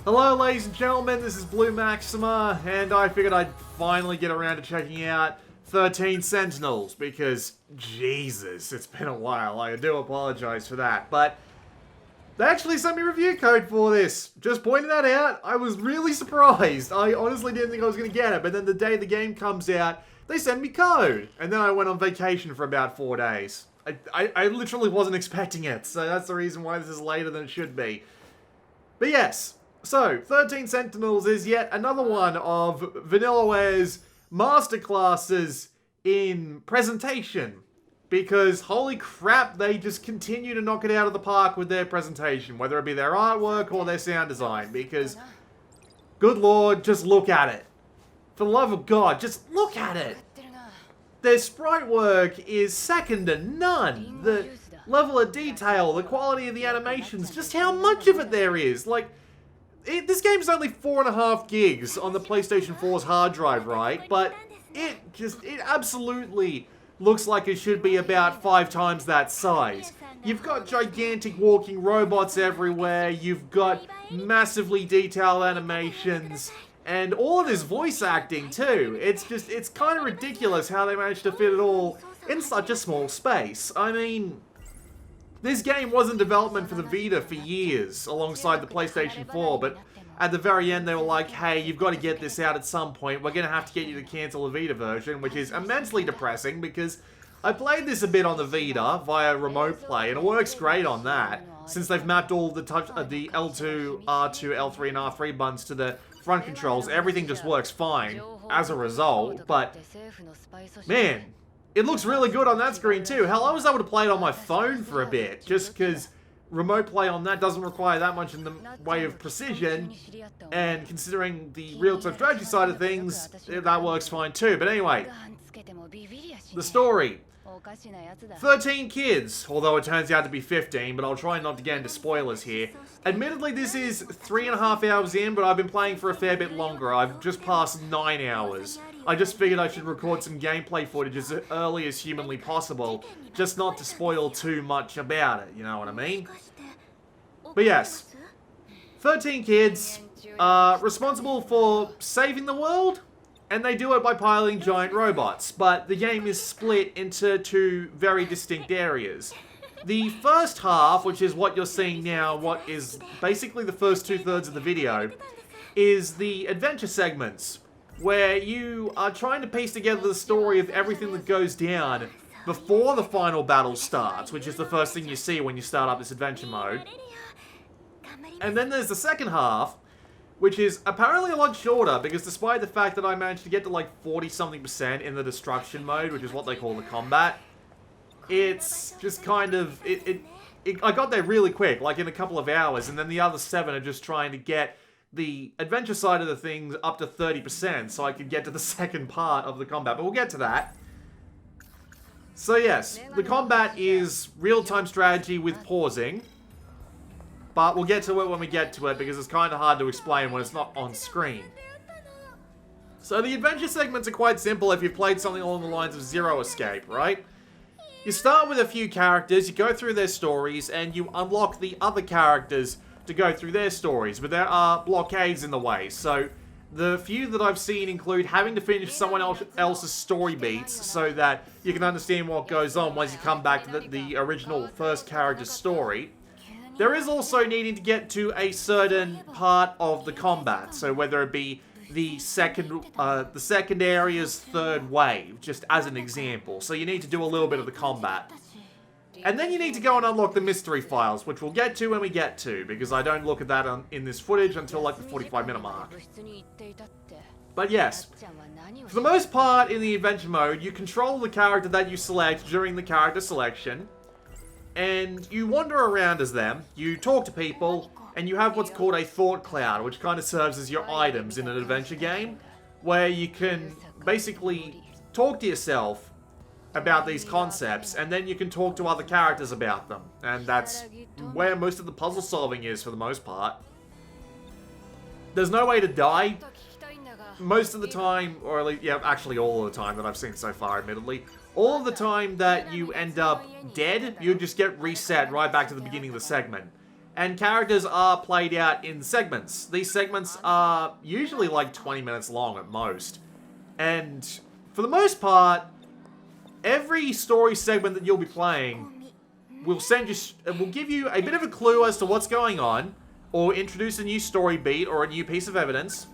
Hello ladies and gentlemen, this is Blue Maxima, and I figured I'd finally get around to checking out 13 Sentinels, because, Jesus, it's been a while. I do apologize for that, but they actually sent me a review code for this. Just pointing that out, I was really surprised. I honestly didn't think I was going to get it, but then the day the game comes out, they send me code. And then I went on vacation for about 4 days. I literally wasn't expecting it, so that's the reason why this is later than it should be. But yes, so 13 Sentinels is yet another one of Vanillaware's masterclasses in presentation. Because, holy crap, they just continue to knock it out of the park with their presentation. Whether it be their artwork or their sound design. Because, good lord, just look at it. For the love of God, just look at it. Their sprite work is second to none. The level of detail, the quality of the animations, just how much of it there is. Like, this game's only 4.5 gigs on the PlayStation 4's hard drive, right? But it absolutely looks like it should be about 5 times that size. You've got gigantic walking robots everywhere, you've got massively detailed animations, and all of this voice acting too. It's kind of ridiculous how they managed to fit it all in such a small space. I mean, this game was in development for the Vita for years, alongside the PlayStation 4, but at the very end they were like, hey, you've got to get this out at some point, we're going to have to get you to cancel the Vita version, which is immensely depressing, because I played this a bit on the Vita via remote play, and it works great on that, since they've mapped all the the L2, R2, L3, and R3 buttons to the front controls. Everything just works fine as a result, but man, it looks really good on that screen too. Hell, I was able to play it on my phone for a bit, just because remote play on that doesn't require that much in the way of precision, and considering the real-time strategy side of things, that works fine too. But anyway, the story. 13 kids, although it turns out to be 15, but I'll try not to get into spoilers here. Admittedly, this is 3.5 hours in, but I've been playing for a fair bit longer. I've just passed 9 hours. I just figured I should record some gameplay footage as early as humanly possible, just not to spoil too much about it, you know what I mean? But yes, 13 kids are responsible for saving the world, and they do it by piloting giant robots, but the game is split into 2 very distinct areas. The first half, which is what you're seeing now, what is basically the first 2/3 of the video, is the adventure segments, where you are trying to piece together the story of everything that goes down before the final battle starts, which is the first thing you see when you start up this adventure mode. And then there's the second half, which is apparently a lot shorter, because despite the fact that I managed to get to like 40-something% in the destruction mode, which is what they call the combat, it's just kind of, I got there really quick, like in a couple of hours, and then the other 7 are just trying to get the adventure side of the things up to 30%, so I could get to the second part of the combat, but we'll get to that. So yes, the combat is real-time strategy with pausing, but we'll get to it when we get to it, because it's kind of hard to explain when it's not on screen. So the adventure segments are quite simple if you've played something along the lines of Zero Escape, right? You start with a few characters, you go through their stories, and you unlock the other characters to go through their stories, but there are blockades in the way. So the few that I've seen include having to finish someone else's story beats so that you can understand what goes on once you come back to the original first character's story. There is also needing to get to a certain part of the combat, so whether it be the second area's third wave, just as an example. So you need to do a little bit of the combat. And then you need to go and unlock the mystery files, which we'll get to when we get to, because I don't look at that in this footage until like the 45-minute mark. But yes, for the most part in the adventure mode, you control the character that you select during the character selection, and you wander around as them, you talk to people, and you have what's called a thought cloud, which kind of serves as your items in an adventure game, where you can basically talk to yourself about these concepts, and then you can talk to other characters about them. And that's where most of the puzzle solving is for the most part. There's no way to die. Most of the time, or at least, yeah, actually all of the time that I've seen so far, admittedly, all of the time that you end up dead, you just get reset right back to the beginning of the segment. And characters are played out in segments. These segments are usually like 20 minutes long at most. And for the most part, every story segment that you'll be playing will give you a bit of a clue as to what's going on, or introduce a new story beat or a new piece of evidence.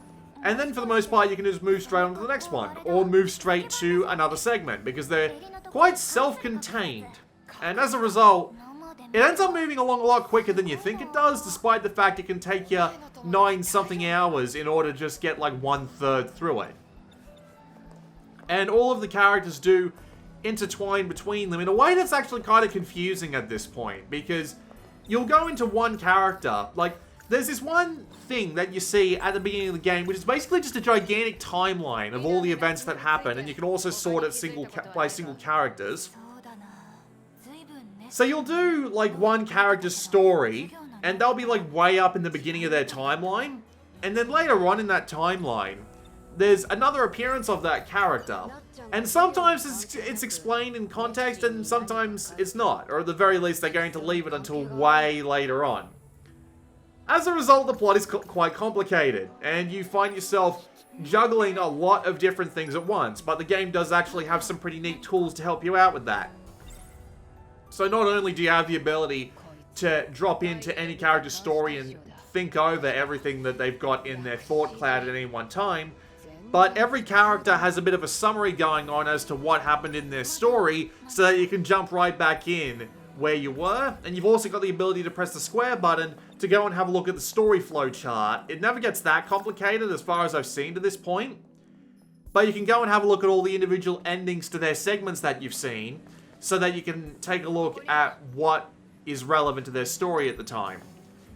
And then for the most part, you can just move straight on to the next one, or move straight to another segment, because they're quite self-contained. And as a result, it ends up moving along a lot quicker than you think it does, despite the fact it can take you 9-something hours in order to just get like 1/3 through it. And all of the characters do intertwine between them in a way that's actually kind of confusing at this point, because you'll go into one character, like, there's this one thing that you see at the beginning of the game, which is basically just a gigantic timeline of all the events that happen, and you can also sort it by single characters. So you'll do, like, one character's story, and they'll be, like, way up in the beginning of their timeline, and then later on in that timeline, there's another appearance of that character. And sometimes it's explained in context, and sometimes it's not, or at the very least, they're going to leave it until way later on. As a result, the plot is quite complicated, and you find yourself juggling a lot of different things at once, but the game does actually have some pretty neat tools to help you out with that. So not only do you have the ability to drop into any character's story and think over everything that they've got in their thought cloud at any one time, but every character has a bit of a summary going on as to what happened in their story, so that you can jump right back in where you were. And you've also got the ability to press the square button to go and have a look at the story flow chart. It never gets that complicated as far as I've seen to this point, but you can go and have a look at all the individual endings to their segments that you've seen, so that you can take a look at what is relevant to their story at the time.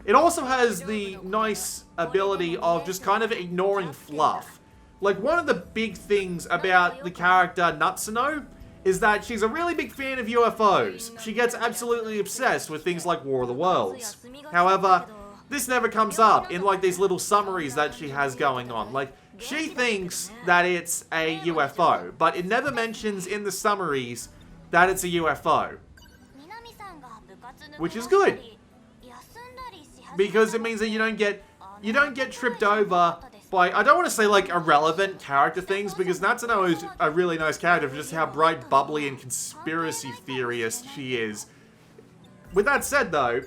It also has the nice ability of just kind of ignoring fluff. Like, one of the big things about the character Natsuno is that she's a really big fan of UFOs. She gets absolutely obsessed with things like War of the Worlds. However, this never comes up in, like, these little summaries that she has going on. Like, she thinks that it's a UFO, but it never mentions in the summaries that it's a UFO. Which is good, because it means that you don't get tripped over by, I don't want to say like irrelevant character things, because Natsuno is a really nice character for just how bright, bubbly, and conspiracy theorist she is. With that said though,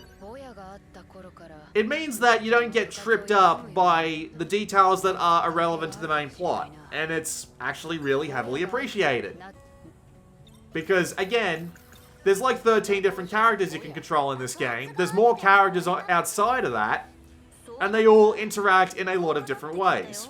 it means that you don't get tripped up by the details that are irrelevant to the main plot, and it's actually really heavily appreciated. Because, again, there's like 13 different characters you can control in this game. There's more characters outside of that, and they all interact in a lot of different ways.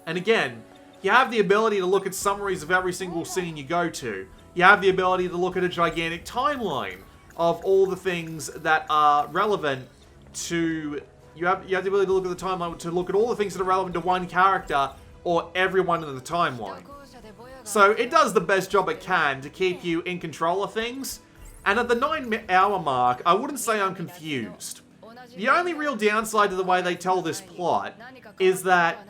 And again, you have the ability to look at summaries of every single scene you go to. You have the ability to look at a gigantic timeline of all the things that are relevant to... You have the ability to look at the timeline to look at all the things that are relevant to one character or everyone in the timeline. So it does the best job it can to keep you in control of things. And at the 9-hour mark, I wouldn't say I'm confused. The only real downside to the way they tell this plot is that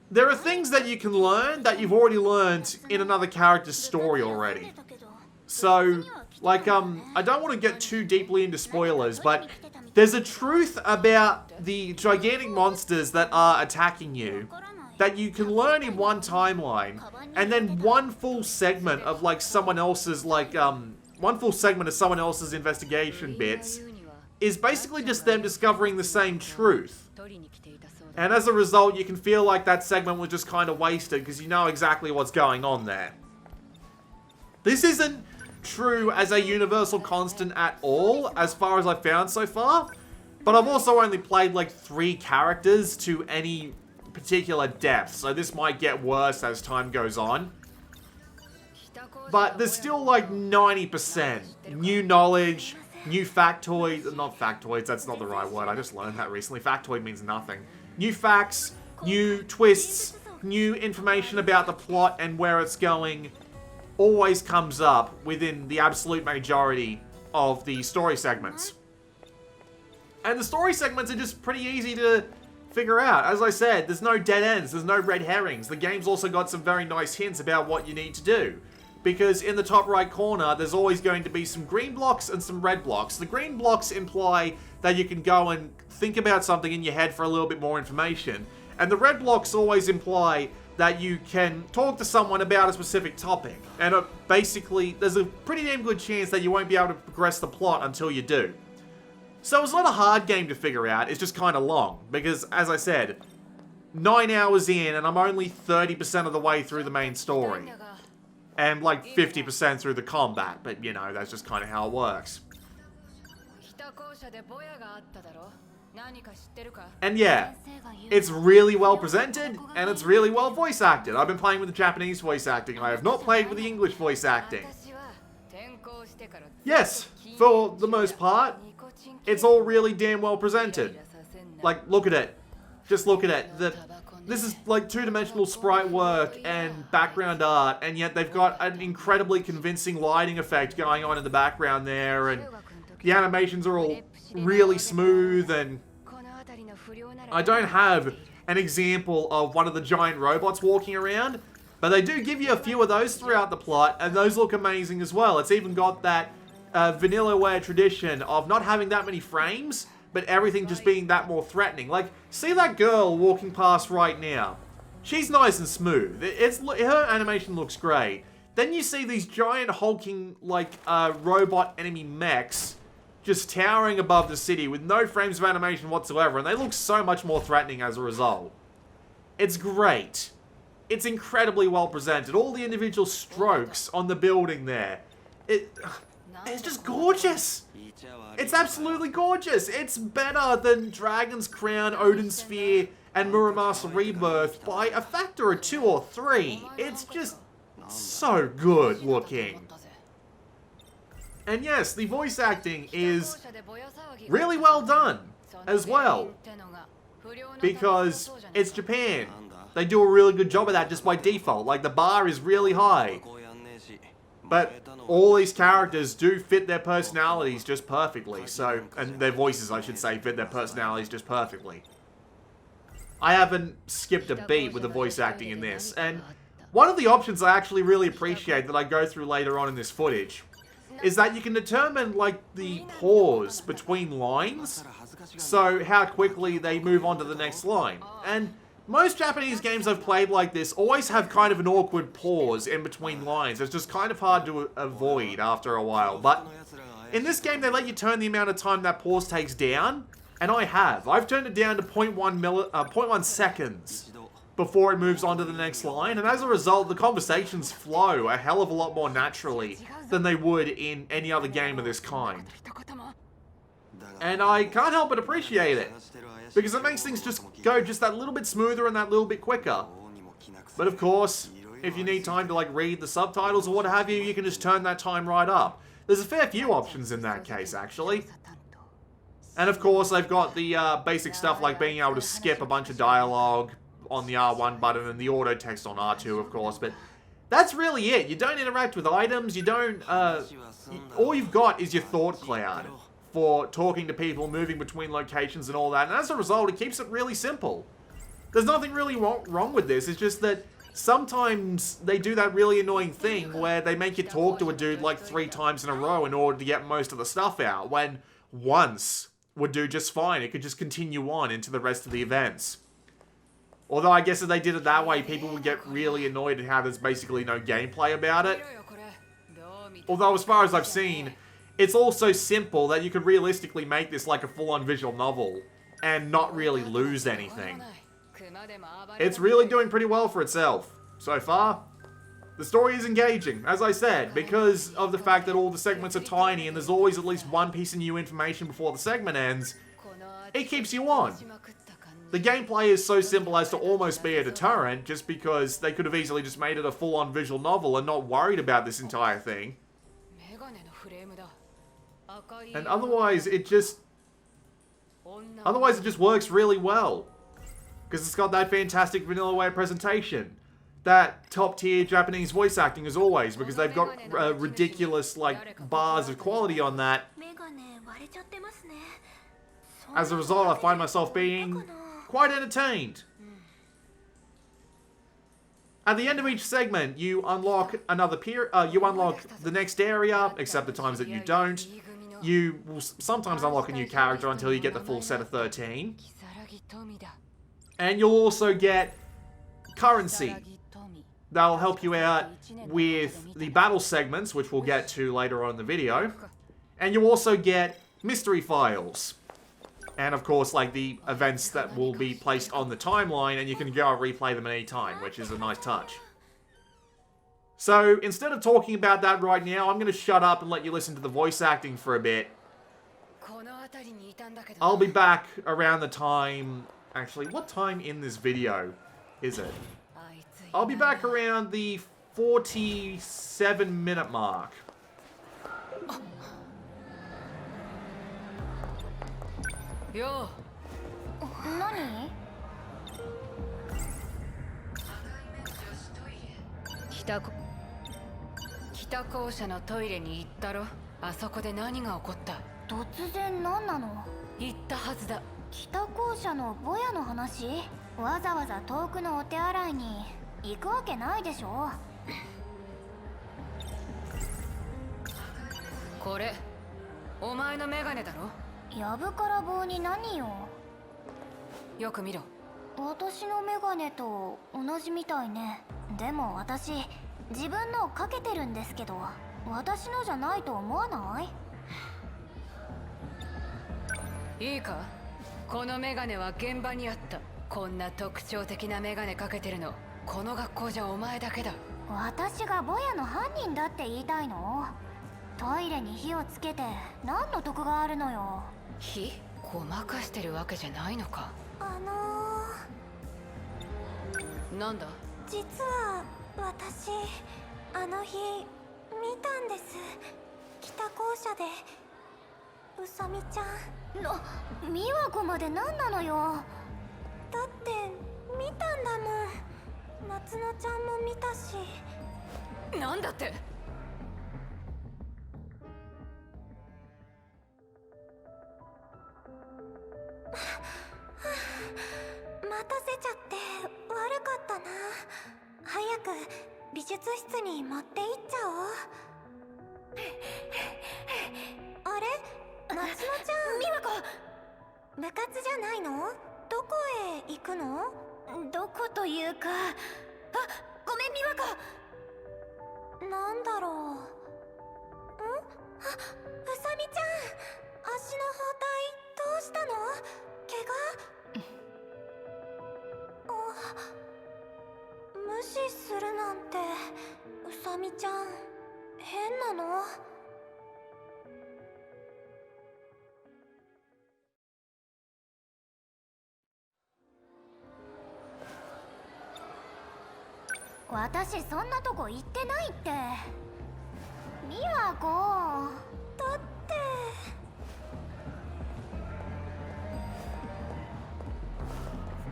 there are things that you can learn that you've already learned in another character's story already. So, like, I don't want to get too deeply into spoilers, but there's a truth about the gigantic monsters that are attacking you that you can learn in one timeline, and then one full segment of, like, someone else's, like, one full segment of someone else's investigation bits is basically just them discovering the same truth. And as a result, you can feel like that segment was just kind of wasted because you know exactly what's going on there. This isn't true as a universal constant at all, as far as I've found so far, but I've also only played, like, 3 characters to any particular depth, so this might get worse as time goes on. But there's still like 90% new knowledge, new factoids, not factoids, that's not the right word, I just learned that recently, factoid means nothing. New facts, new twists, new information about the plot and where it's going always comes up within the absolute majority of the story segments. And the story segments are just pretty easy to figure out. As I said, there's no dead ends, there's no red herrings. The game's also got some very nice hints about what you need to do. because in the top right corner, there's always going to be some green blocks and some red blocks. The green blocks imply that you can go and think about something in your head for a little bit more information. And the red blocks always imply that you can talk to someone about a specific topic. And basically, there's a pretty damn good chance that you won't be able to progress the plot until you do. So it's not a hard game to figure out, it's just kind of long. Because, as I said, 9 hours in and I'm only 30% of the way through the main story. And like 50% through the combat, but you know, that's just kind of how it works. And yeah, it's really well presented, and it's really well voice acted. I've been playing with the Japanese voice acting. I have not played with the English voice acting. Yes, for the most part, it's all really damn well presented. Like, look at it. Just look at it. This is like two-dimensional sprite work and background art, and yet they've got an incredibly convincing lighting effect going on in the background there, and the animations are all really smooth, and I don't have an example of one of the giant robots walking around, but they do give you a few of those throughout the plot, and those look amazing as well. It's even got that vanillaware tradition of not having that many frames, but everything just being that more threatening. Like, see that girl walking past right now? She's nice and smooth. Her animation looks great. Then you see these giant hulking, like, robot enemy mechs just towering above the city with no frames of animation whatsoever, and they look so much more threatening as a result. It's great. It's incredibly well presented. All the individual strokes on the building there. It's just gorgeous. It's absolutely gorgeous. It's better than Dragon's Crown, Odin's Sphere, and Muramasa Rebirth by a factor of 2 or 3. It's just so good looking. And yes, the voice acting is really well done as well, because it's Japan. They do a really good job of that just by default. Like, the bar is really high. But all these characters do fit their personalities just perfectly. So, and their voices, I should say, fit their personalities just perfectly. I haven't skipped a beat with the voice acting in this. And one of the options I actually really appreciate that I go through later on in this footage is that you can determine, like, the pause between lines. So, how quickly they move on to the next line. And most Japanese games I've played like this always have kind of an awkward pause in between lines. It's just kind of hard to avoid after a while. But in this game, they let you turn the amount of time that pause takes down. And I have. I've turned it down to 0.1 seconds before it moves on to the next line. And as a result, the conversations flow a hell of a lot more naturally than they would in any other game of this kind. And I can't help but appreciate it, because it makes things just go just that little bit smoother and that little bit quicker. But of course, if you need time to like read the subtitles or what have you, you can just turn that time right up. There's a fair few options in that case, actually. And of course, they've got the basic stuff like being able to skip a bunch of dialogue on the R1 button and the auto text on R2, of course, but that's really it. You don't interact with items, you don't, all you've got is your thought cloud for talking to people, moving between locations and all that, and as a result, it keeps it really simple. There's nothing really wrong with this, it's just that sometimes they do that really annoying thing where they make you talk to a dude like 3 times in a row in order to get most of the stuff out, when once would do just fine. It could just continue on into the rest of the events. Although I guess if they did it that way, people would get really annoyed at how there's basically no gameplay about it. Although as far as I've seen, it's all so simple that you could realistically make this like a full-on visual novel and not really lose anything. It's really doing pretty well for itself so far. The story is engaging, as I said, because of the fact that all the segments are tiny and there's always at least one piece of new information before the segment ends. It keeps you on. The gameplay is so simple as to almost be a deterrent, just because they could have easily just made it a full-on visual novel and not worried about this entire thing. And otherwise it just works really well. Because it's got that fantastic vanillaware presentation. That top-tier Japanese voice acting as always, because they've got ridiculous, like, bars of quality on that. As a result, I find myself being quite entertained. At the end of each segment, you unlock you unlock the next area, except the times that you don't. You will sometimes unlock a new character until you get the full set of 13. And you'll also get currency. That'll help you out with the battle segments, which we'll get to later on in the video. And you'll also get mystery files. And of course, like the events that will be placed on the timeline, and you can go and replay them at any time, which is a nice touch. So, instead of talking about that right now, I'm going to shut up and let you listen to the voice acting for a bit. I'll be back around the time... Actually, what time in this video is it? I'll be back around the 47-minute mark. Yo. Nani? 北校舎のトイレに行ったろ。あそこで何が起こった？突然何なの？言ったはずだ。北校舎のボヤの話？わざわざ遠くのお手洗いに行くわけないでしょ。これ、お前のメガネだろ？やぶから棒に何よ。よく見ろ。私のメガネと同じみたいね。でも私自分のかけてるんですけど、私のじゃないと思わない？いいか、このメガネは現場にあった。こんな特徴的なメガネかけてるのこの学校じゃお前だけだ。私がボヤの犯人だって言いたいの？トイレに火をつけて何の得があるのよ。火？ごまかしてるわけじゃないのか。なんだ？実は私あの日見たんです。北校舎でうさみちゃん。美和子まで何なのよ。だって見たんだもん。夏乃ちゃんも見たし。なんだって？待たせちゃって悪かったな。早く美術室に持って行っちゃおう。あれ？夏乃ちゃん。美和子。部活じゃないの？どこへ行くの？どこというか。あ、ごめん美和子。なんだろう。あ、うさみちゃん。足の包帯どうしたの？怪我？無視するなんてうさみちゃん変なの？私そんなとこ行ってないって。美和子だっ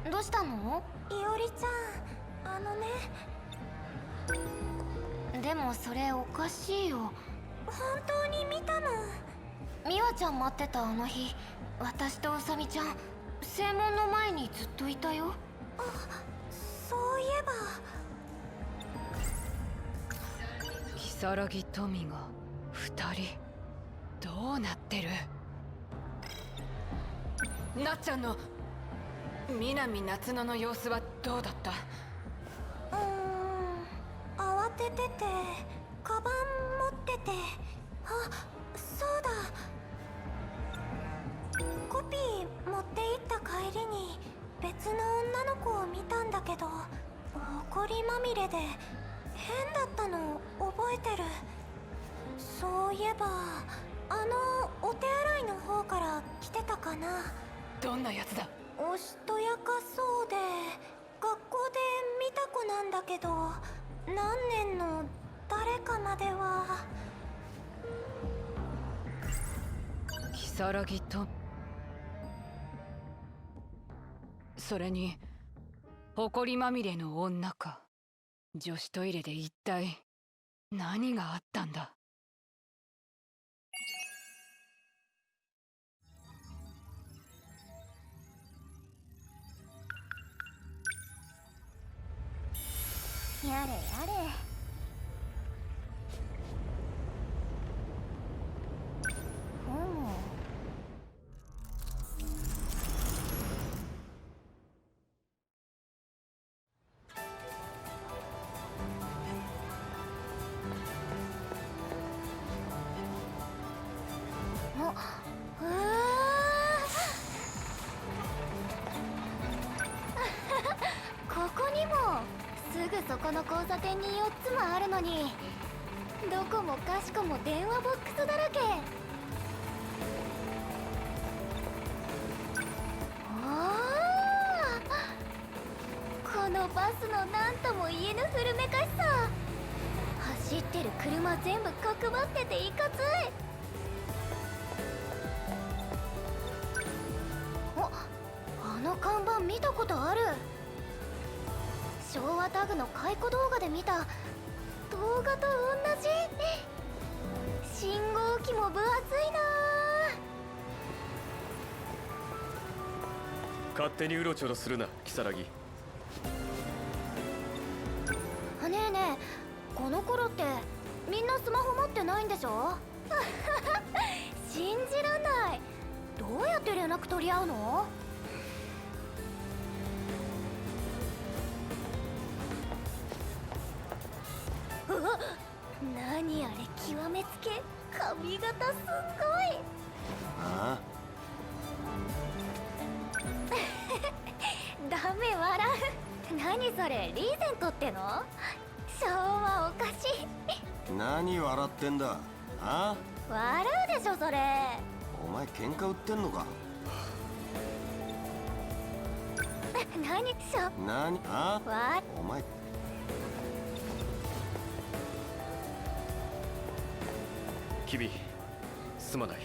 て。どうしたの？いおりちゃん、でもそれおかしいよ。本当に見たの？美和ちゃん待ってたあの日、私とうさみちゃん正門の前にずっといたよ。あ、そういえば。如月富が2人どうなってる？なっちゃんの南夏乃の様子はどうだった？慌ててて、カバン持ってて。あ、そうだ。コピー持って行った帰りに別の女の子を見たんだけど、埃まみれで変だったの覚えてる。そういえばお手洗いの方から来てたかな。どんなやつだ？おしとやかそうで、学校で見た子なんだけど、何年の誰かまでは。如月とそれに埃まみれの女か。女子トイレで一体何があったんだ？ややれやれ。ここにもすぐそこの交差点に4つもあるのに、どこもかしこも電話ボックスだらけ。このバスのなんとも言えぬ古めかしさ。走ってる車全部角張ってていかつい。あの看板見たことある。昭和タグの解雇動画で見た動画と同じ。信号機も分厚いな。勝手にうろちょろするな、如月。ねえねえ、この頃ってみんなスマホ持ってないんでしょ？信じらんない。どうやって連絡取り合うの？何あれ、極めつけ。髪型すんごい。ああ、ダメ笑う。何それ、リーゼントっての？昭和おかしい。何笑ってんだ。あ笑うでしょそれ。お前喧嘩売ってんのか。何お前君、すまない。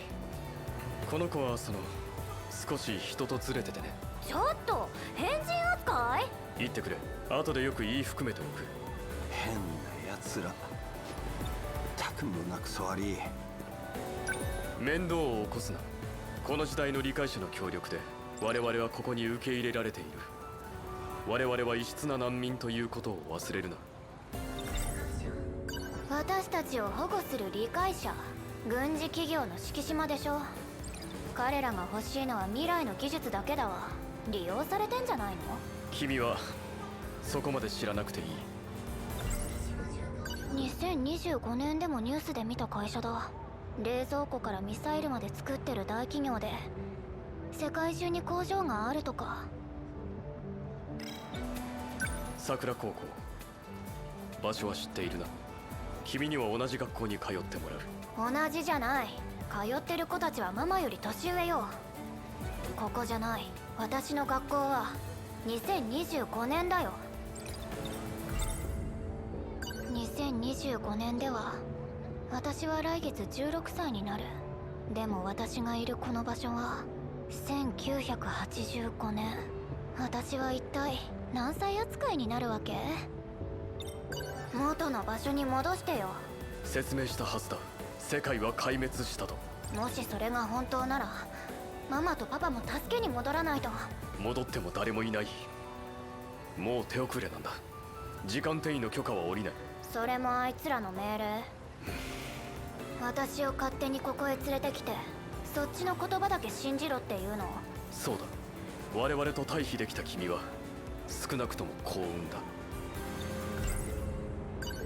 この子は少し人とずれててね。ちょっと変人扱い？言ってくれ。後でよく言い含めておく。変なやつら。たく胸くそ悪い。面倒を起こすな。この時代の理解者の協力で我々はここに受け入れられている。我々は異質な難民ということを忘れるな。私たちを保護する理解者、軍事企業の敷島でしょ。彼らが欲しいのは未来の技術だけだわ。利用されてんじゃないの？君はそこまで知らなくていい。2025年でもニュースで見た会社だ。冷蔵庫からミサイルまで作ってる大企業で、世界中に工場があるとか。桜高校、場所は知っているな。君には同じ学校に通ってもらう。同じじゃない。通ってる子たちはママより年上よ。ここじゃない。私の学校は2025年だよ。2025年では私は来月16歳になる。でも私がいるこの場所は1985年。私は一体何歳扱いになるわけ？元の場所に戻してよ。説明したはずだ。世界は壊滅したと。もしそれが本当なら、ママとパパも助けに戻らないと。戻っても誰もいない。もう手遅れなんだ。時間転移の許可は下りない。それもあいつらの命令。私を勝手にここへ連れてきて、そっちの言葉だけ信じろっていうの？そうだ。我々と対比できた君は少なくとも幸運だ。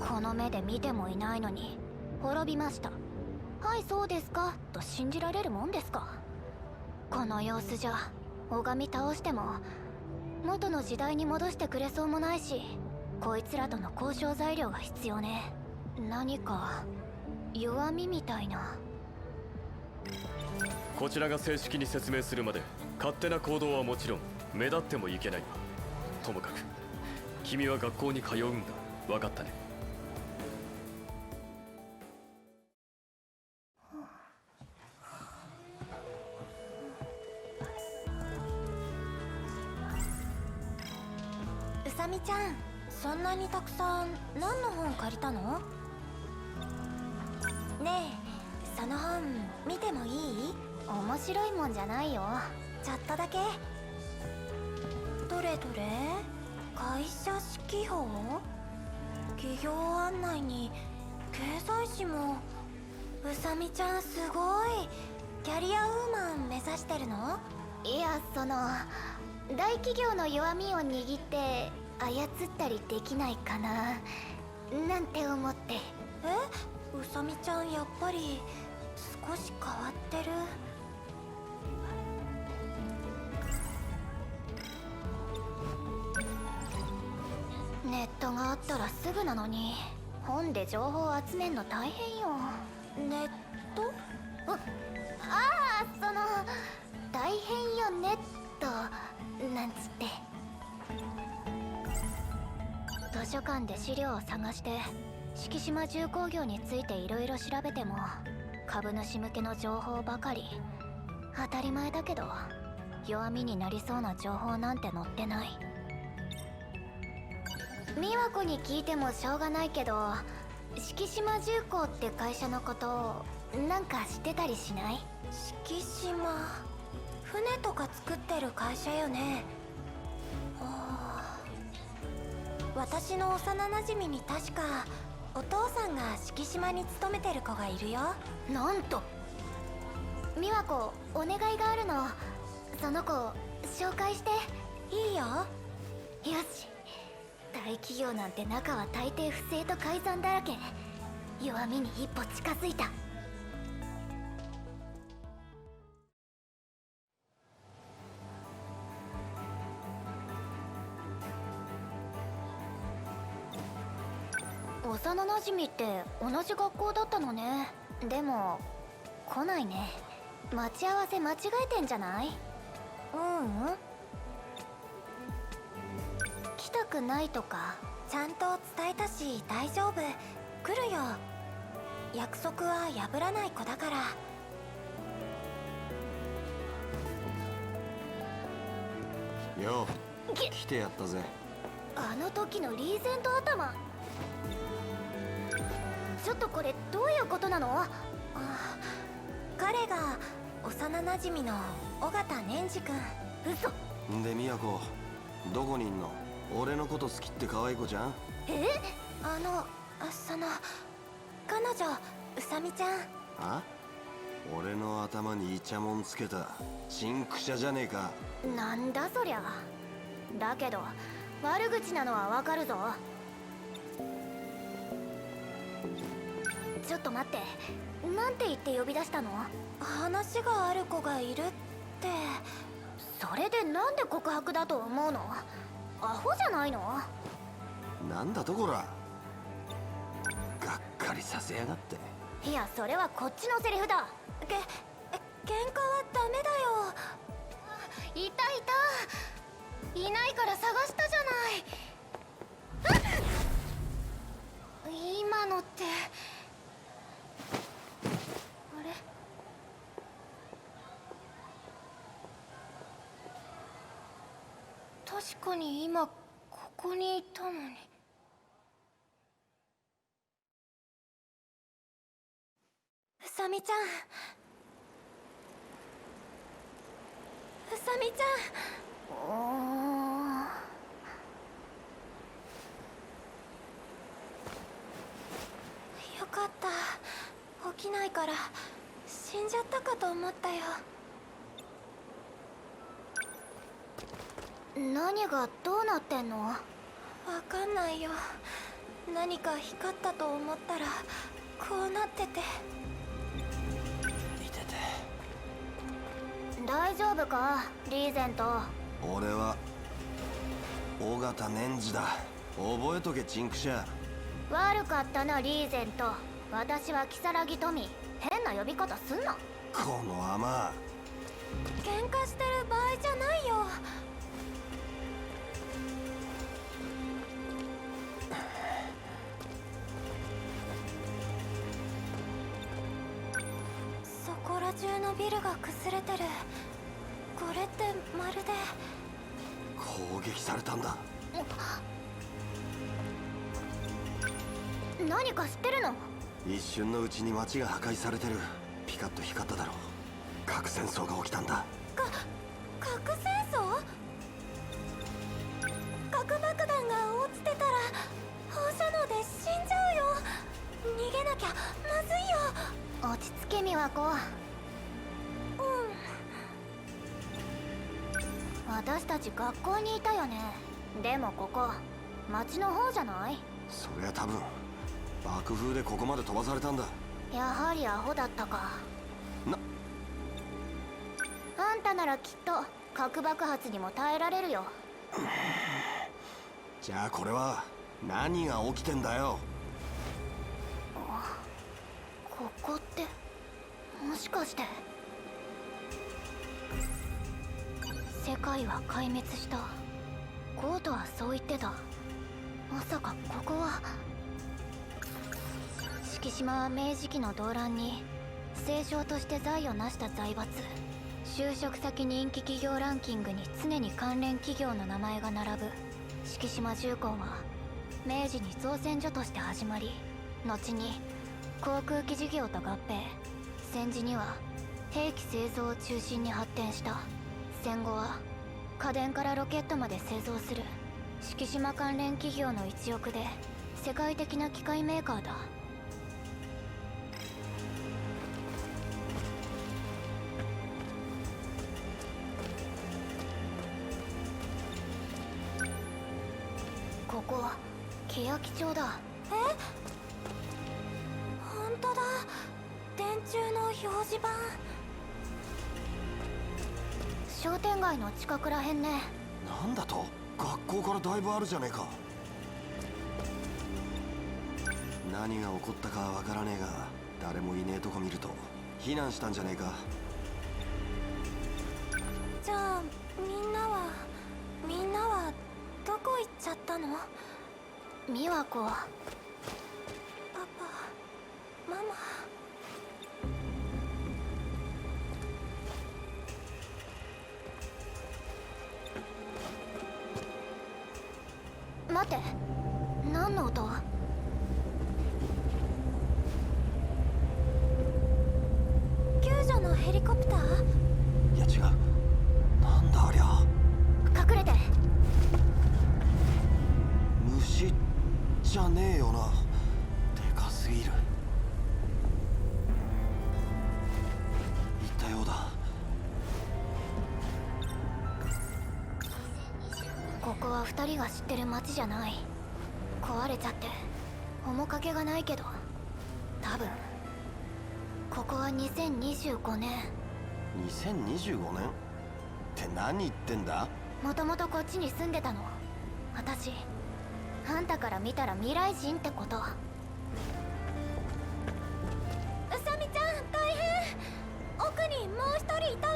この目で見てもいないのに滅びました。はいそうですかと信じられるもんですか。この様子じゃ拝み倒しても元の時代に戻してくれそうもないし、こいつらとの交渉材料が必要ね。何か弱みみたいな。こちらが正式に説明するまで勝手な行動はもちろん目立ってもいけない。ともかく君は学校に通うんだ。分かったね。うさみちゃん、そんなにたくさん何の本借りたの？ねえ、その本見てもいい？面白いもんじゃないよ。ちょっとだけ。どれどれ？会社指揮法？企業案内に経済誌も。うさみちゃんすごい。キャリアウーマン目指してるの？いや、大企業の弱みを握って操ったりできないかななんて思って。うさみちゃんやっぱり少し変わってる。ネットがあったらすぐなのに、本で情報を集めんの大変よ。ネット？大変よネットなんつって。図書館で資料を探して敷島重工業についていろいろ調べても株主向けの情報ばかり。当たり前だけど弱みになりそうな情報なんて載ってない。美和子に聞いてもしょうがないけど、敷島重工って会社のことなんか知ってたりしない？敷島、船とか作ってる会社よね。私の幼なじみに確かお父さんが敷島に勤めてる子がいるよ。なんと。美和子、お願いがあるの。その子紹介していいよ。よし。大企業なんて中は大抵不正と改ざんだらけ。弱みに一歩近づいた。幼なじみって同じ学校だったのね。でも来ないね。待ち合わせ間違えてんじゃない？来たくないとかちゃんと伝えたし大丈夫。来るよ。約束は破らない子だから。よう来てやったぜ。あの時のリーゼント頭。ちょっとこれどういうことなの？彼が幼なじみの尾形年次君。嘘。んで宮子どこにいんの？俺のこと好きって可愛い子じゃん？彼女うさみちゃん。あ？俺の頭にイチャモンつけたチンクシャじゃねえか。なんだそりゃ。だけど悪口なのはわかるぞ。ちょっと待って、なんて言って呼び出したの？話がある子がいるって。それでなんで告白だと思うの？アホじゃないの？なんだとこら。がっかりさせやがって。いや、それはこっちのセリフだ。喧嘩はダメだよ。いた。いないから探したじゃない。今のって。あれ？確かに今ここにいたのに。うさみちゃん。うさみちゃん。よかった。起きないから死んじゃったかと思ったよ。何がどうなってんの？わかんないよ。何か光ったと思ったらこうなってて。見てて。大丈夫かリーゼント？俺は尾形年次だ。覚えとけチンクシャ。悪かったなリーゼント。私は如月トミー。変な呼び方すんな。この甘。喧嘩してる場合じゃないよ。そこら中のビルが崩れてる。これってまるで。攻撃されたんだ。何か知ってるの？一瞬のうちに街が破壊されてる。ピカッと光っただろう。核戦争が起きたんだ。核戦争？核爆弾が落ちてたら放射能で死んじゃうよ。逃げなきゃまずいよ。落ち着け美和子。私たち学校にいたよね。でもここ町の方じゃない？そりゃ多分爆風でここまで飛ばされたんだ。やはりアホだったか。あんたならきっと核爆発にも耐えられるよ。じゃあこれは何が起きてんだよ。ここってもしかして。世界は壊滅した。ゴートはそう言ってた。まさかここは。敷島は明治期の動乱に清少として財を成した財閥。就職先人気企業ランキングに常に関連企業の名前が並ぶ敷島重工は明治に造船所として始まり、後に航空機事業と合併、戦時には兵器製造を中心に発展した。戦後は家電からロケットまで製造する敷島関連企業の一翼で世界的な機械メーカーだ。ここ欅町だ。え？本当だ。電柱の表示板。商店街の近くらへんね。なんだと？学校からだいぶあるじゃねえか。何が起こったかわからねえが、誰もいねえとこ見ると避難したんじゃねえか。じゃあみんなはどこ行っちゃったの？美和子、パパ、ママ。待って、何の音？救助のヘリコプター？いや違う。なんだありゃ。隠れて。虫じゃねえよな。でかすぎる。言ったようだ。ここは2人が知ってる街じゃない。壊れちゃって面影がないけど、多分ここは2025年。2025年って何言ってんだ？もともとこっちに住んでたの。私、あんたから見たら未来人ってこと。うさみちゃん大変。奥にもう1人いたわ。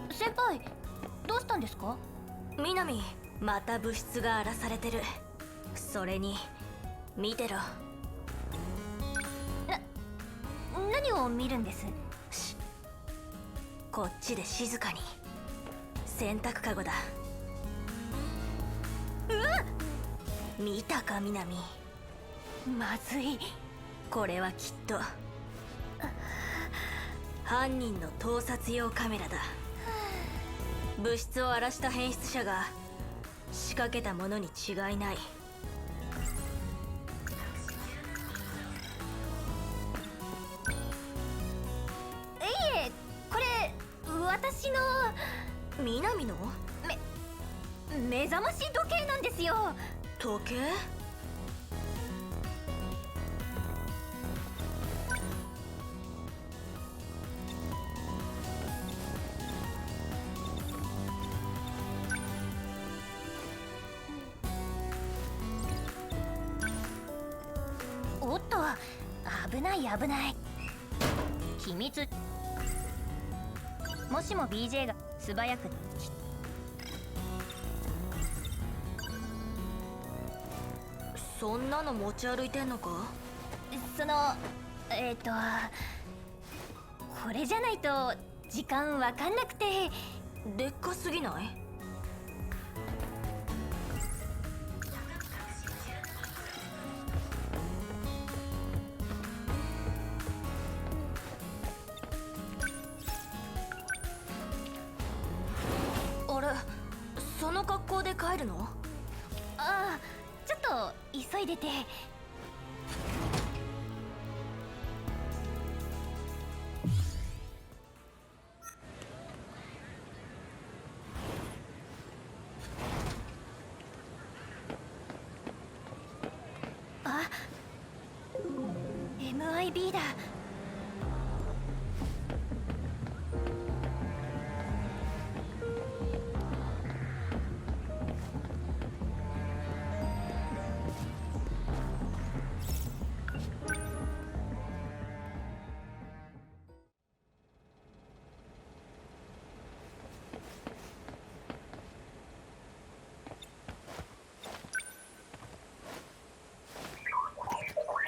先輩、どうしたんですか？南、また物質が荒らされてる。それに見てろ。何を見るんです？こっちで静かに。洗濯かごだ。見たか南。まずい。これはきっと犯人の盗撮用カメラだ。物質を荒らした変質者が仕掛けたものに違いない。これ私の南の目覚まし時計なんですよ。時計？おっと、危ない危ない。機密。もしも BJ が素早く。そんなの持ち歩いてんのか？そのこれじゃないと時間わかんなくて。でっかすぎない？あれ、その格好で帰るの？ああ、ちょっと急いでて。あ、MIB だ。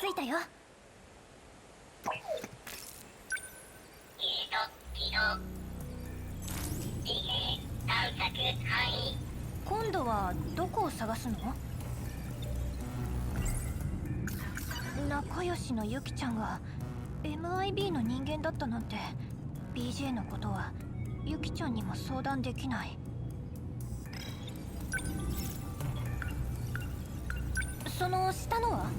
着いたよ。今度はどこを探すの？仲良しのユキちゃんが MIB の人間だったなんて。 BJ のことはユキちゃんにも相談できない。その下のは？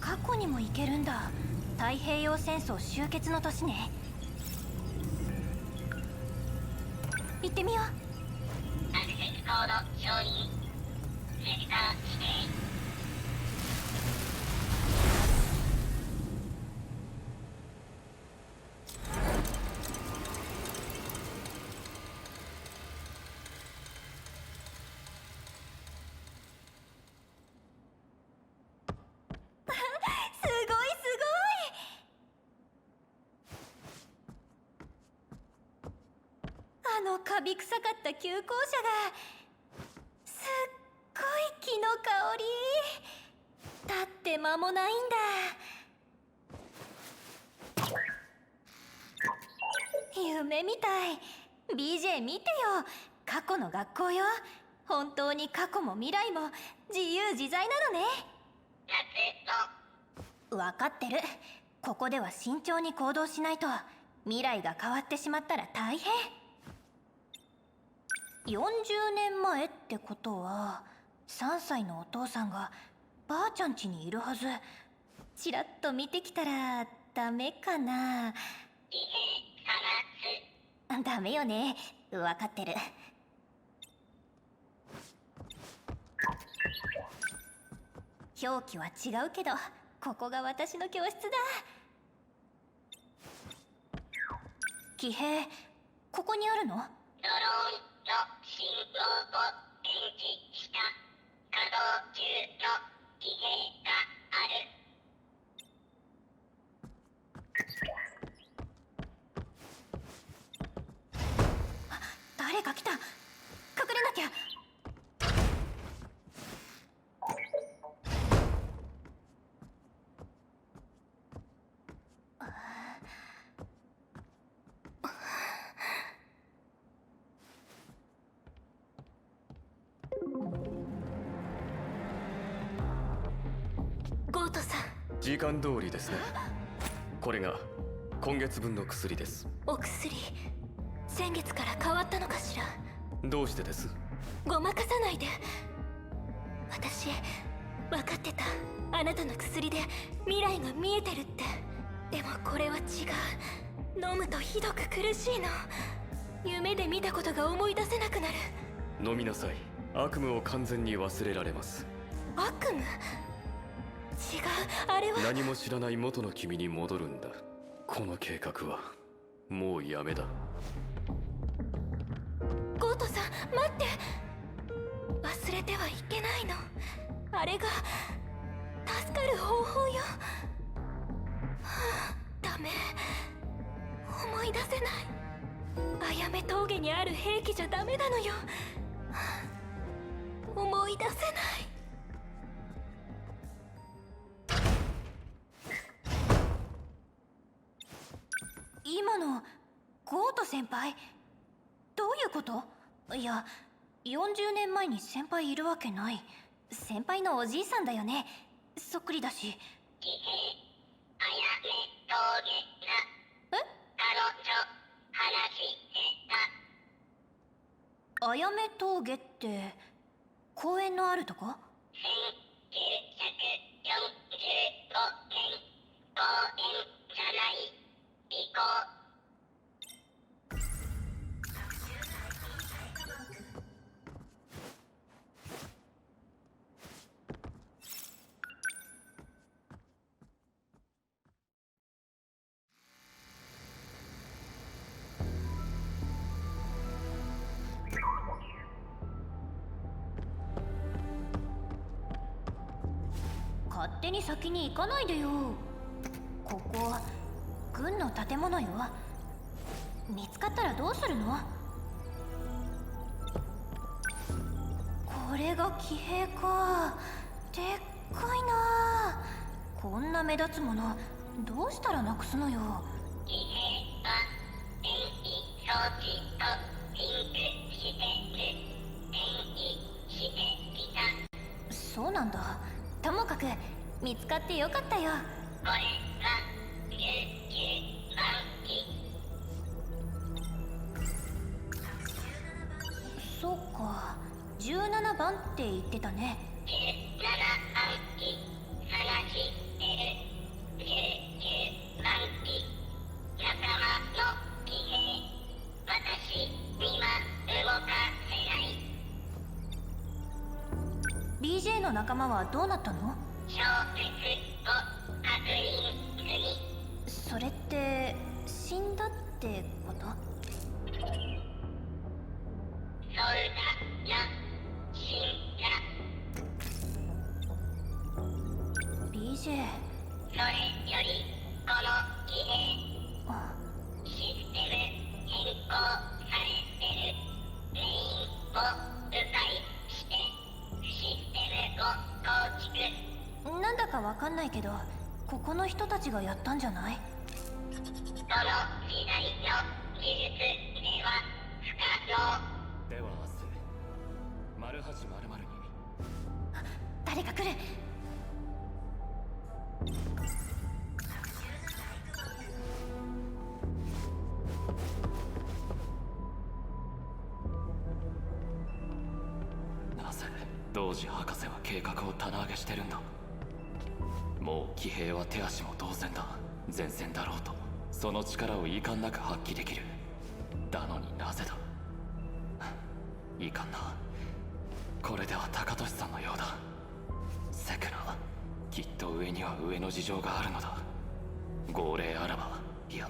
過去にも行けるんだ。太平洋戦争終結の年ね。行ってみよう。アクセスコード承認。セクター指定。カビ臭かった旧校舎がすっごい木の香り。立って間もないんだ。夢みたい。 BJ 見てよ、過去の学校よ。本当に過去も未来も自由自在なのね。分かってる。ここでは慎重に行動しないと未来が変わってしまったら大変。40年前ってことは3歳のお父さんがばあちゃん家にいるはず。ちらっと見てきたらダメかな？ダメよね、分かってる。表記は違うけどここが私の教室だ。騎兵、ここにあるの？ドローンと信号を検知した。稼働中の騎兵がある。あ、誰か来た。隠れなきゃ。ゴートさん、時間通りですね。これが今月分の薬です。お薬、先月から変わったのかしら？どうしてです？ごまかさないで。私、分かってた。あなたの薬で未来が見えてるって。でもこれは違う。飲むとひどく苦しいの。夢で見たことが思い出せなくなる。飲みなさい。悪夢を完全に忘れられます。悪夢？違う、あれは。何も知らない元の君に戻るんだ。この計画はもうやめだ。ゴートさん、待って。忘れてはいけないの。あれが助かる方法よ。はあ、ダメ、思い出せない。あやめ峠にある兵器じゃダメなのよ。思い出せない。今のゴート先輩、どういうこと？いや、40年前に先輩いるわけない。先輩のおじいさんだよね。そっくりだし。あやめ峠って公園のあるとこ？勝手に先に行かないでよ。ここ軍の建物よ。見つかったらどうするの？これが騎兵か。でっかいな。こんな目立つものどうしたらなくすのよ。騎兵は電気装置とリンクしてきた。そうなんだ。ともかく見つかってよかったよ。これは19番機。そっか、17番って言ってたね。17番機探してる。19番機仲間の騎兵、私には動かせない。BJ の仲間はどうなったの？消滅を確認済み。それって死んだってこと？そうだよ、死んだ。BJ、それよりこの騎兵、システム変更されてる。全員を迂回してシステムを構築。なんだかわかんないけど、ここの人たちがやったんじゃない？この時代の技術では不可能。では明日、0800に。誰か来る。なぜ同時博士は計画を棚上げしてるんだ。もう騎兵は手足も同然だ。前線だろうとその力を遺憾なく発揮できる。だのになぜだ。いかんな。これでは高俊さんのようだ。セクナ、きっと上には上の事情があるのだ。号令あらば、いや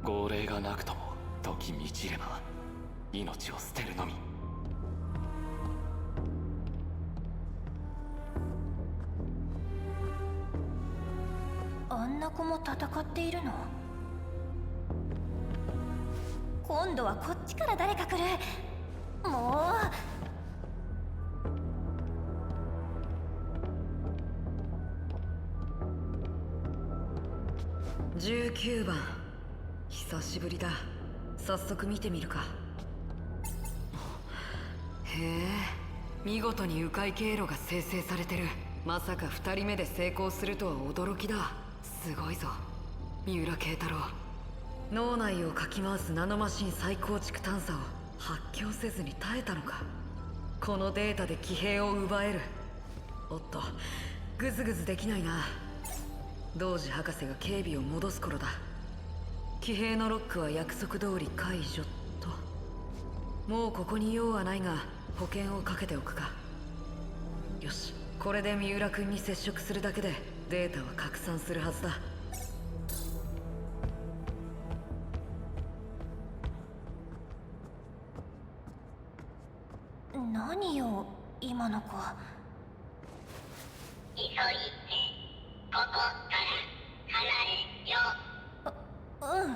号令がなくとも時満ちれば命を捨てるのみ。あんな子も戦っているの？今度はこっちから誰か来る。もう19番、久しぶりだ。早速見てみるか。へえ、見事に迂回経路が生成されてる。まさか2人目で成功するとは驚きだ。すごいぞ三浦慶太郎。脳内をかき回すナノマシン再構築探査を発狂せずに耐えたのか。このデータで騎兵を奪える。おっと、グズグズできないな。同時博士が警備を戻す頃だ。騎兵のロックは約束通り解除と。もうここに用はないが保険をかけておくか。よし、これで三浦君に接触するだけでデータは拡散するはずだ。何よ今の子。急いでここから離れよ。うん。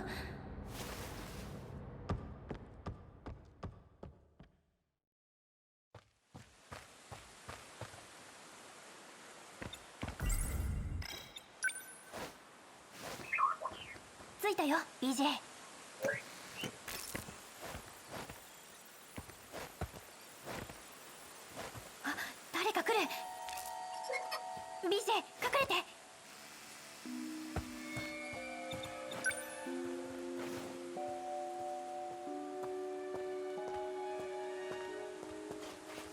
たよ BJ。 あ、誰か来る。 BJ 隠れて。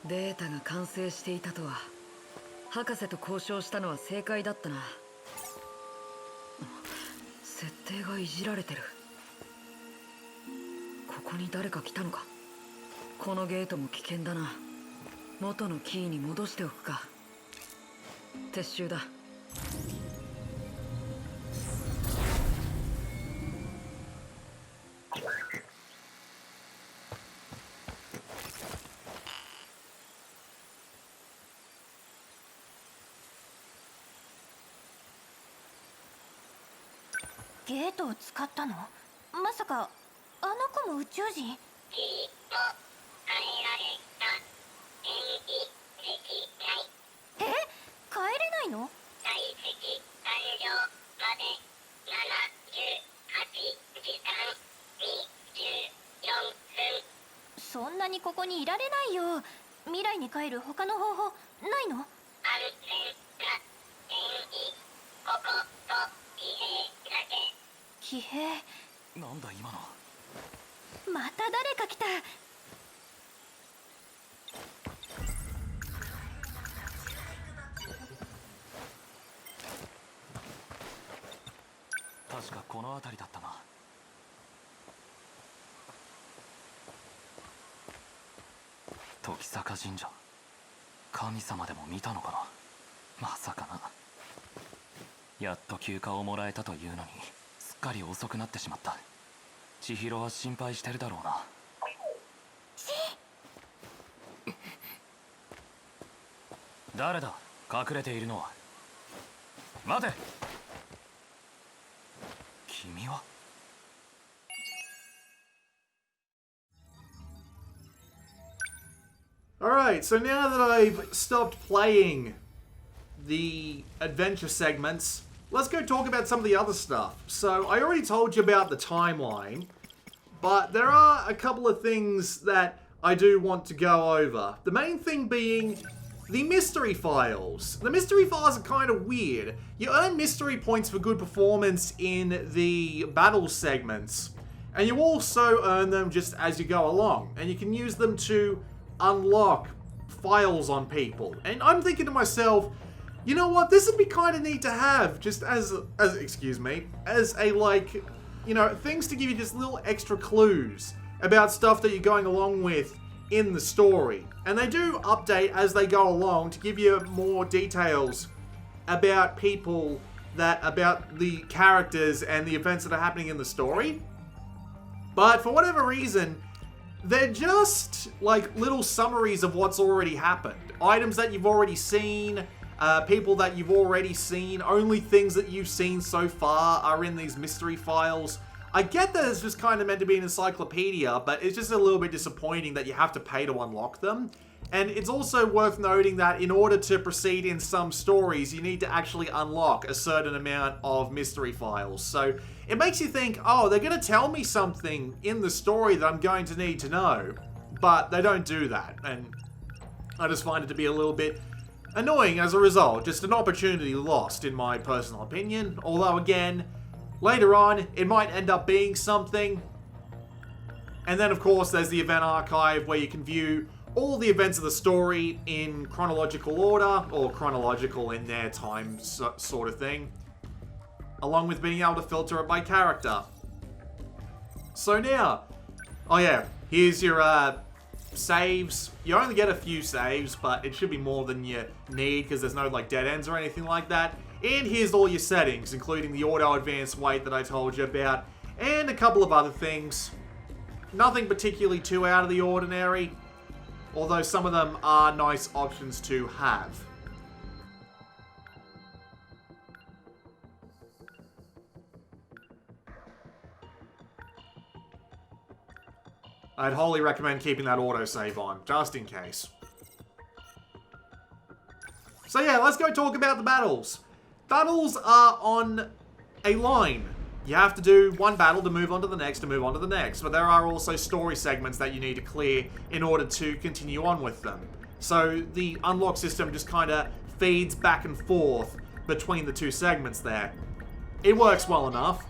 データが完成していたとは。博士と交渉したのは正解だったな。設定がいじられてる。ここに誰か来たのか。このゲートも危険だな。元のキーに戻しておくか。撤収だ。ゲートを使ったの？まさかあの子も宇宙人？きっと変えられた変異石体。え？帰れないの？体積完了まで78時間24分。そんなにここにいられないよ。未来に帰る他の方法ないの？安全な変異ここと騎兵だけ。騎兵。なんだ今の。また誰か来た。確かこの辺りだったな。時坂神社、神様でも見たのかな。まさかな。やっと休暇をもらえたというのにすっかり遅くなってしまった。千尋は心配してるだろうな。誰だ隠れているのは。待て。君は。Alright, so now that I've stopped playing the adventure segments, let's go talk about some of the other stuff. So, I already told you about the timeline, but there are a couple of things that I do want to go over. The main thing being the mystery files. The mystery files are kind of weird. You earn mystery points for good performance in the battle segments, and you also earn them just as you go along, and you can use them to unlock files on people. And I'm thinking to myself, you know what, this would be kind of neat to have just as a, like, you know, things to give you just little extra clues about stuff that you're going along with in the story. And they do update as they go along to give you more details about people, about the characters and the events that are happening in the story. But for whatever reason, they're just like little summaries of what's already happened. Items that you've already seen, people that you've already seen, only things that you've seen so far are in these mystery files. I get that it's just kind of meant to be an encyclopedia, but it's just a little bit disappointing that you have to pay to unlock them. And it's also worth noting that in order to proceed in some stories, you need to actually unlock a certain amount of mystery files. So it makes you think, oh, they're going to tell me something in the story that I'm going to need to know. But they don't do that. And I just find it to be a little bit annoying as a result. Just an opportunity lost, in my personal opinion. Although, again, later on, it might end up being something. And then, of course, there's the event archive where you can view all the events of the story in chronological order, or chronological in their time sort of thing, along with being able to filter it by character. So now, oh yeah, here's your saves. You only get a few saves, but it should be more than you need because there's no like dead ends or anything like that. And here's all your settings, including the auto advanced weight that I told you about, and a couple of other things. Nothing particularly too out of the ordinary, although some of them are nice options to have. I'd wholly recommend keeping that autosave on, just in case. So yeah, let's go talk about the battles. Battles are on a line. You have to do one battle to move on to the next, but there are also story segments that you need to clear in order to continue on with them. So the unlock system just kind of feeds back and forth between the two segments there. It works well enough.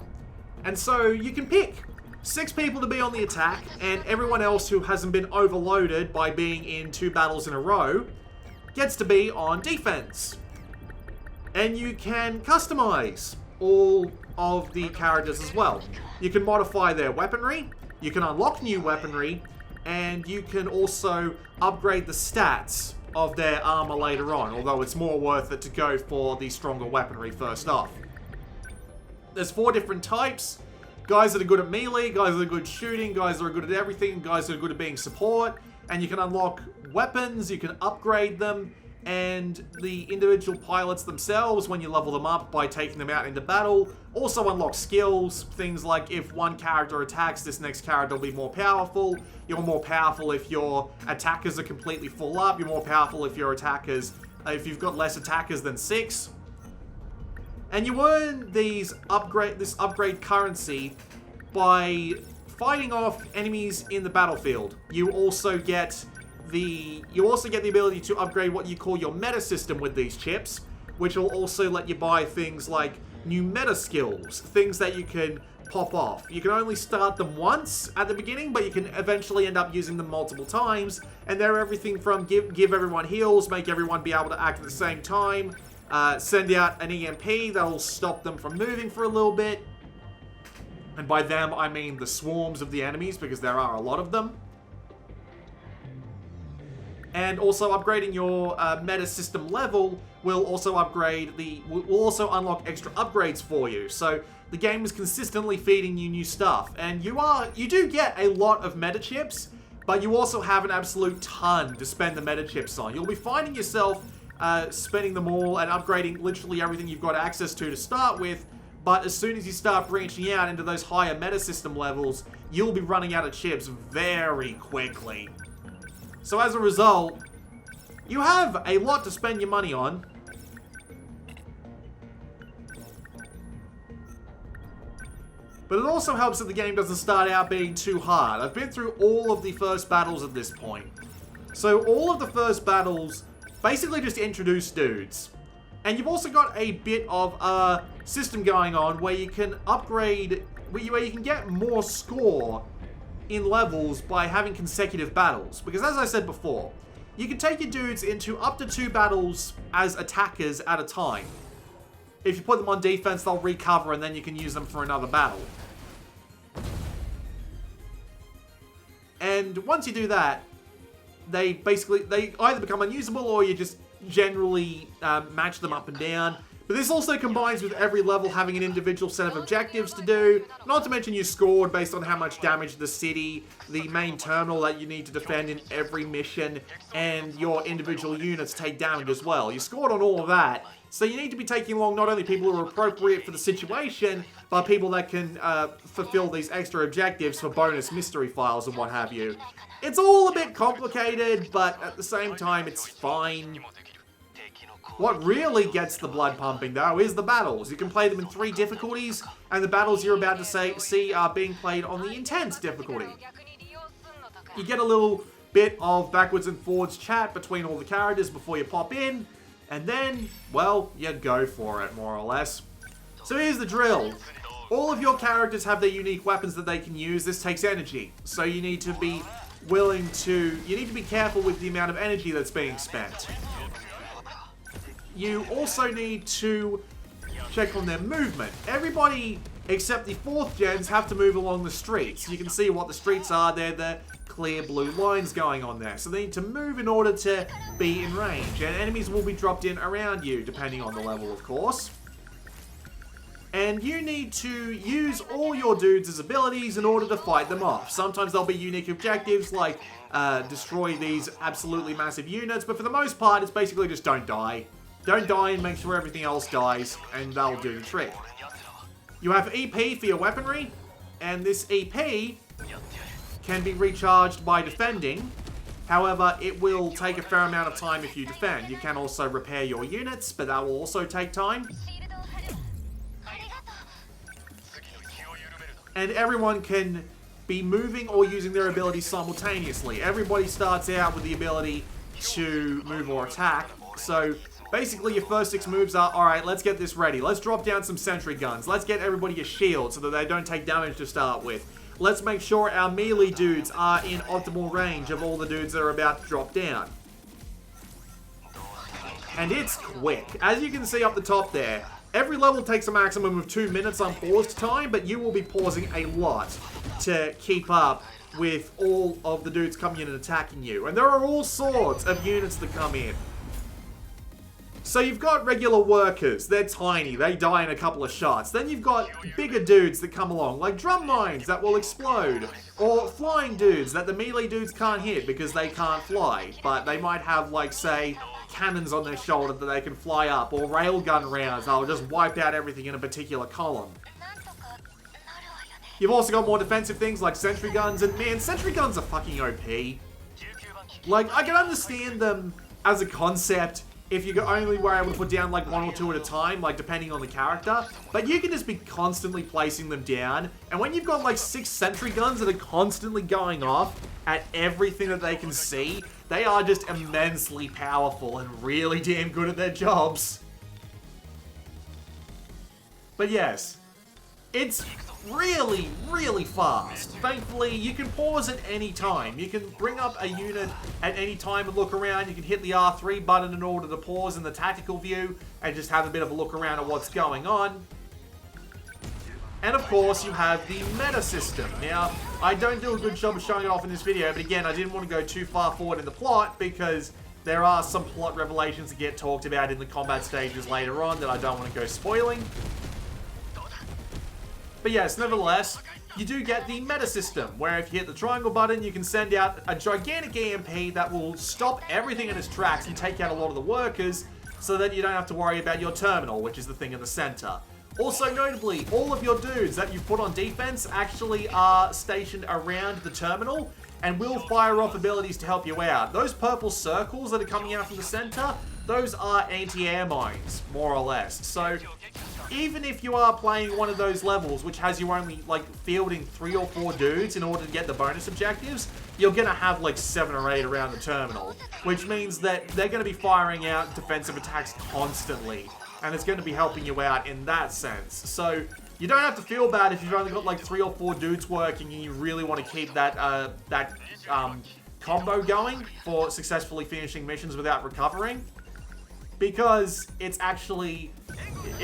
And so you can pick 6 people to be on the attack, and everyone else who hasn't been overloaded by being in 2 battles in a row gets to be on defense. And you can customize all of the characters as well. You can modify their weaponry, you can unlock new weaponry, and you can also upgrade the stats of their armor later on, although it's more worth it to go for the stronger weaponry first off. There's 4 different types. Guys that are good at melee, guys that are good at shooting, guys that are good at everything, guys that are good at being support, and you can unlock weapons, you can upgrade them, and the individual pilots themselves, when you level them up by taking them out into battle, also unlock skills. Things like if one character attacks, this next character will be more powerful. You're more powerful if your attackers are completely full up. You're more powerful if your attackers, if you've got less attackers than 6. And you earn this upgrade currency by fighting off enemies in the battlefield. You also get the ability to upgrade what you call your meta system with these chips, which will also let you buy things like new meta skills, things that you can pop off. You can only start them once at the beginning, but you can eventually end up using them multiple times, and they're everything from give everyone heals, make everyone be able to act at the same time, send out an EMP that'll stop them from moving for a little bit, and by them I mean the swarms of the enemies, because there are a lot of them. And also upgrading your meta system level will also unlock extra upgrades for you. So the game is consistently feeding you new stuff, and you do get a lot of meta chips, but you also have an absolute ton to spend the meta chips on. You'll be finding yourself spending them all and upgrading literally everything you've got access to start with, but as soon as you start branching out into those higher meta system levels, you'll be running out of chips very quickly. So as a result, you have a lot to spend your money on. But it also helps that the game doesn't start out being too hard. I've been through all of the first battles at this point. So all of the first battles basically just introduce dudes. And you've also got a bit of a system going on where you can upgrade, where you can get more score in levels by having consecutive battles. Because as I said before, you can take your dudes into up to 2 battles as attackers at a time. If you put them on defense, they'll recover and then you can use them for another battle. And once you do that, they either become unusable or you just generally match them up and down. But this also combines with every level having an individual set of objectives to do. Not to mention you scored based on how much damage the city, the main terminal that you need to defend in every mission, and your individual units take damage as well. You scored on all of that. So you need to be taking along not only people who are appropriate for the situation, but people that can fulfill these extra objectives for bonus mystery files and what have you. It's all a bit complicated, but at the same time, it's fine. What really gets the blood pumping, though, is the battles. You can play them in 3 difficulties, and the battles you're about to see are being played on the intense difficulty. You get a little bit of backwards and forwards chat between all the characters before you pop in, and then, well, you go for it, more or less. So here's the drill. All of your characters have their unique weapons that they can use. This takes energy, so you need to be careful with the amount of energy that's being spent. You also need to check on their movement. Everybody except the 4th gens have to move along the streets. You can see what the streets are. They're the clear blue lines going on there. So they need to move in order to be in range. And enemies will be dropped in around you, depending on the level, of course. And you need to use all your dudes' abilities in order to fight them off. Sometimes there'll be unique objectives like destroy these absolutely massive units. But for the most part, it's basically just don't die. Don't die and make sure everything else dies, and that'll do the trick. You have EP for your weaponry, and this EP can be recharged by defending. However, it will take a fair amount of time if you defend. You can also repair your units, but that will also take time. and everyone can be moving or using their abilities simultaneously. Everybody starts out with the ability to move or attack. So basically your first 6 moves are, alright, let's get this ready. Let's drop down some sentry guns. Let's get everybody a shield so that they don't take damage to start with. Let's make sure our melee dudes are in optimal range of all the dudes that are about to drop down. And it's quick. As you can see up the top there, every level takes a maximum of 2 minutes on pause time, but you will be pausing a lot to keep up with all of the dudes coming in and attacking you. And there are all sorts of units that come in. So you've got regular workers, they're tiny, they die in a couple of shots. Then you've got bigger dudes that come along, like drum mines that will explode. Or flying dudes that the melee dudes can't hit because they can't fly. But they might have, like, say, cannons on their shoulder that they can fly up. Or railgun rounds that'll just wipe out everything in a particular column. You've also got more defensive things like sentry guns, and man, sentry guns are fucking OP. Like, I can understand them as a concept if you only were able to put down like 1 or 2 at a time, like depending on the character, but you can just be constantly placing them down, and when you've got like 6 sentry guns that are constantly going off at everything that they can see, they are just immensely powerful and really damn good at their jobs. But yes, it's really, really fast. Thankfully, you can pause at any time. You can bring up a unit at any time and look around. You can hit the R3 button in order to pause in the tactical view and just have a bit of a look around at what's going on. And of course, you have the meta system. Now, I don't do a good job of showing it off in this video, but again, I didn't want to go too far forward in the plot because there are some plot revelations that get talked about in the combat stages later on that I don't want to go spoiling. But yes, nevertheless, you do get the meta system, where if you hit the triangle button, you can send out a gigantic EMP that will stop everything in its tracks and take out a lot of the workers, so that you don't have to worry about your terminal, which is the thing in the center. Also notably, all of your dudes that you've put on defense actually are stationed around the terminal, and will fire off abilities to help you out. Those purple circles that are coming out from the center, those are anti-air mines, more or less. So even if you are playing one of those levels which has you only like fielding 3 or 4 dudes in order to get the bonus objectives, you're gonna have like 7 or 8 around the terminal, which means that they're gonna be firing out defensive attacks constantly, and it's gonna be helping you out in that sense. So you don't have to feel bad if you've only got like 3 or 4 dudes working and you really want to keep that combo going for successfully finishing missions without recovering, because it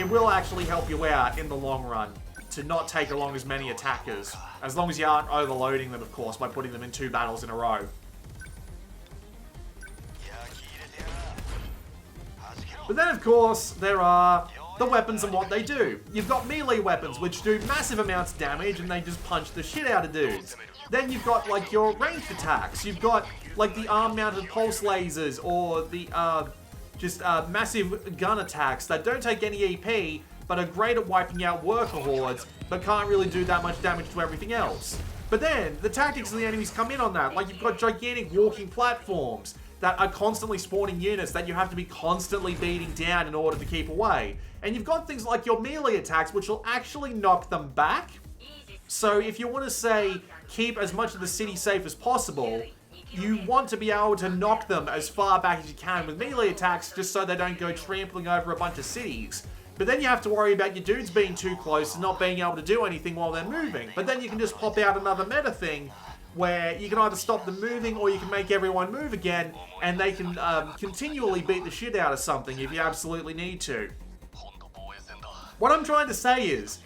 will actually help you out in the long run to not take along as many attackers, as long as you aren't overloading them, of course, by putting them in 2 battles in a row. But then, of course, there are the weapons and what they do. You've got melee weapons, which do massive amounts of damage, and they just punch the shit out of dudes. Then you've got, like, your ranged attacks. You've got, like, the arm-mounted pulse lasers, or the, massive gun attacks that don't take any EP, but are great at wiping out worker hordes, but can't really do that much damage to everything else. But then, the tactics of the enemies come in on that. Like, you've got gigantic walking platforms that are constantly spawning units that you have to be constantly beating down in order to keep away. And you've got things like your melee attacks, which will actually knock them back. So if you want to, say, keep as much of the city safe as possible, you want to be able to knock them as far back as you can with melee attacks, just so they don't go trampling over a bunch of cities. But then you have to worry about your dudes being too close and not being able to do anything while they're moving. But then you can just pop out another meta thing, where you can either stop them moving or you can make everyone move again, and they can continually beat the shit out of something if you absolutely need to. What I'm trying to say is,